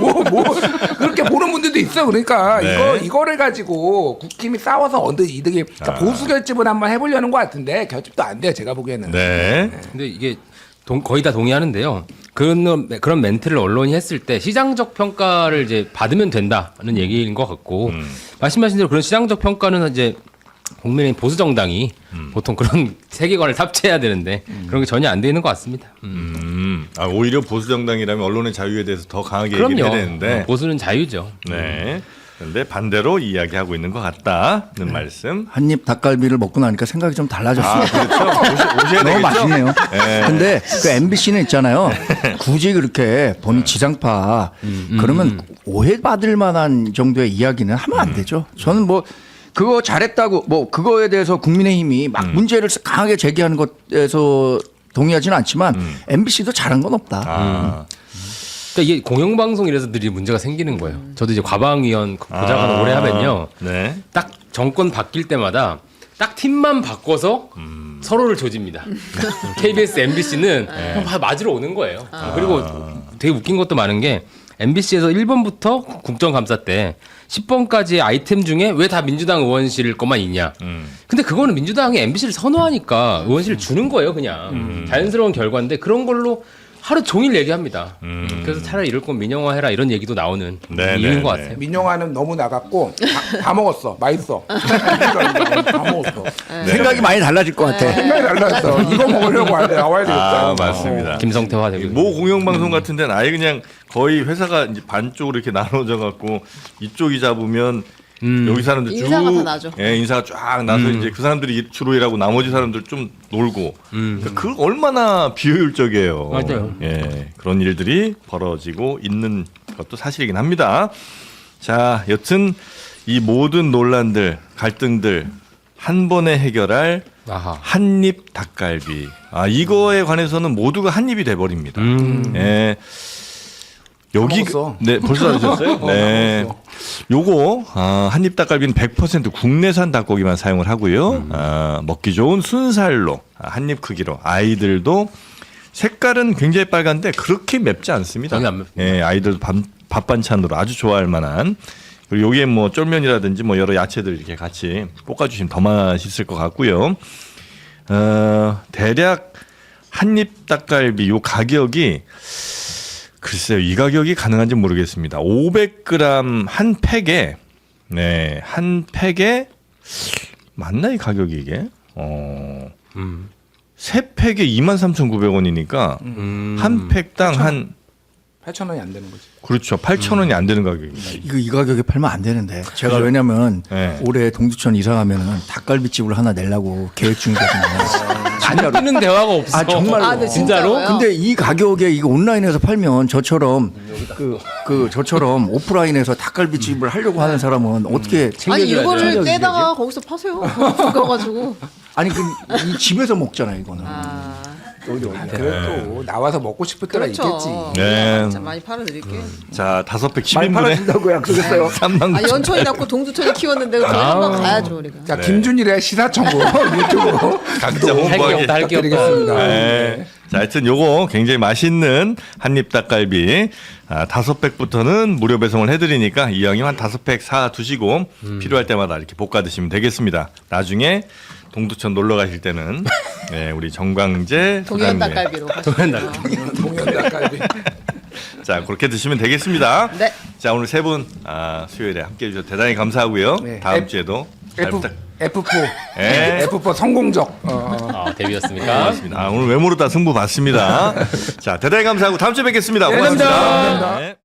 뭐 그렇게 보는 분들도 있어. 그러니까 이거를 가지고 국힘이 싸워서 얻은 이득이 그러니까 보수 결집을 한번 해보려는 것 같은데 결집도 안 돼요. 제가 보기에는. 네. 근데 이게 거의 다 동의하는데요. 그런 멘트를 언론이 했을 때 시장적 평가를 이제 받으면 된다는 얘기인 것 같고 말씀하신 대로 그런 시장적 평가는 이제 국민의힘 보수 정당이 보통 그런 세계관을 탑재해야 되는데 그런 게 전혀 안 되는 것 같습니다. 오히려 보수 정당이라면 언론의 자유에 대해서 더 강하게 얘기를 그럼요. 해야 되는데 보수는 자유죠. 네. 그런데 반대로 이야기하고 있는 것 같다는 말씀. 한입 닭갈비를 먹고 나니까 생각이 좀 달라졌어요. 그렇죠. 오셔야 너무 되겠죠. 맛있네요. 네. 근데 그 MBC는 있잖아요. 굳이 그렇게 본인 지상파 그러면 오해받을 만한 정도의 이야기는 하면 안 되죠. 저는 뭐 그거 잘했다고 뭐 그거에 대해서 국민의힘이 막 문제를 강하게 제기하는 것에서 동의하지는 않지만 MBC도 잘한 건 없다. 그러니까 이게 공영방송 이래서들이 문제가 생기는 거예요. 저도 이제 과방위원 보좌관 오래 하면요. 네. 딱 정권 바뀔 때마다 딱 팀만 바꿔서 서로를 조집니다. KBS, MBC는 맞으러 오는 거예요. 그리고 되게 웃긴 것도 많은 게 MBC에서 1번부터 국정감사 때 10번까지의 아이템 중에 왜 다 민주당 의원실 것만 있냐. 근데 그거는 민주당이 MBC를 선호하니까 의원실을 주는 거예요, 그냥. 자연스러운 결과인데 그런 걸로 하루 종일 얘기합니다. 그래서 차라리 이럴 거면 민영화해라 이런 얘기도 나오는 이유인 것 같아요. 민영화는 너무 나갔고 다 먹었어. 맛있어. 다 먹었어. 생각이 많이 달라질 것 같아. 생각이 달랐어. 이거 먹으려고 나와야 되겠다. 맞습니다. 김성태화 되고 모 공영방송 같은 데는 아예 그냥 거의 회사가 이제 반쪽으로 이렇게 나눠져 갖고 이쪽이 잡으면 여기 사람들 인사가 다 나죠. 예, 인사가 쫙 나서 이제 그 사람들이 주로 일하고 나머지 사람들 좀 놀고. 그러니까 그 얼마나 비효율적이에요. 맞아요. 예, 그런 일들이 벌어지고 있는 것도 사실이긴 합니다. 자, 여튼 이 모든 논란들, 갈등들 한 번에 해결할 아하. 한입 닭갈비. 이거에 관해서는 모두가 한입이 돼 버립니다. 예. 여기 먹었어. 네 벌써 하셨어요? 네. 요거 한입 닭갈비는 100% 국내산 닭고기만 사용을 하고요. 먹기 좋은 순살로 한입 크기로 아이들도 색깔은 굉장히 빨간데 그렇게 맵지 않습니다. 전혀 안 맵습니다. 예, 아이들도 밥 반찬으로 아주 좋아할 만한. 그리고 여기에 뭐 쫄면이라든지 뭐 여러 야채들 이렇게 같이 볶아주시면 더 맛있을 것 같고요. 대략 한입 닭갈비 요 가격이 글쎄요, 이 가격이 가능한지 모르겠습니다. 500g 한 팩에, 네, 한 팩에, 맞나, 이 가격이 이게? 세 팩에 23,900원이니까, 한 팩당 한, 8,000원이 안 되는 거지. 그렇죠. 8,000원이 안 되는 가격입니다. 이거 이 가격에 팔면 안 되는데. 제가 왜냐면 네. 올해 동두천 이사 가면은 닭갈비집을 하나 내려고 계획 중이거든요. 진짜로. 하는 대화가 없어. 정말로. 네, 진짜로? 진짜로요? 근데 이 가격에 이거 온라인에서 팔면 저처럼 저처럼 오프라인에서 닭갈비집을 하려고 하는 사람은 어떻게 아니 챙겨줘야 이거를 돼요? 떼다가 거기서 파세요. 죽어가지고. 아니 이 집에서 먹잖아요 이거는. 그래도 나와서 먹고 싶을 때가 그렇죠. 있겠지. 네. 진짜 많이 팔아드릴게요. 자, 5팩 많이 10인분에 팔아준다고 약속했어요. 3만 연천이 낳고 동두천이 키웠는데 저희 한번 가야죠 우리가. 자, 김준일의 시사청구 유튜브 각자 할게 홍보하기 없다, 할게 없다. 드리겠습니다. 네. 자, 하여튼 요거 굉장히 맛있는 한입 닭갈비 5팩부터는 무료 배송을 해드리니까 이왕이면 한 5팩 사 두시고 필요할 때마다 이렇게 볶아 드시면 되겠습니다. 나중에 동두천 놀러 가실 때는 네, 우리 정광재 동현 부장님. 닭갈비로. 동현 닭갈비. 자, 그렇게 드시면 되겠습니다. 네. 자, 오늘 세 분 수요일에 함께 해주셔서 대단히 감사하고요. 네. 다음 주에도 잘 F4 네. F4 성공적. 데뷔였습니까? 고맙습니다. 오늘 외모로 다 승부 받습니다. 자, 대단히 감사하고 다음 주에 뵙겠습니다. 고맙습니다. 감사합니다. 네.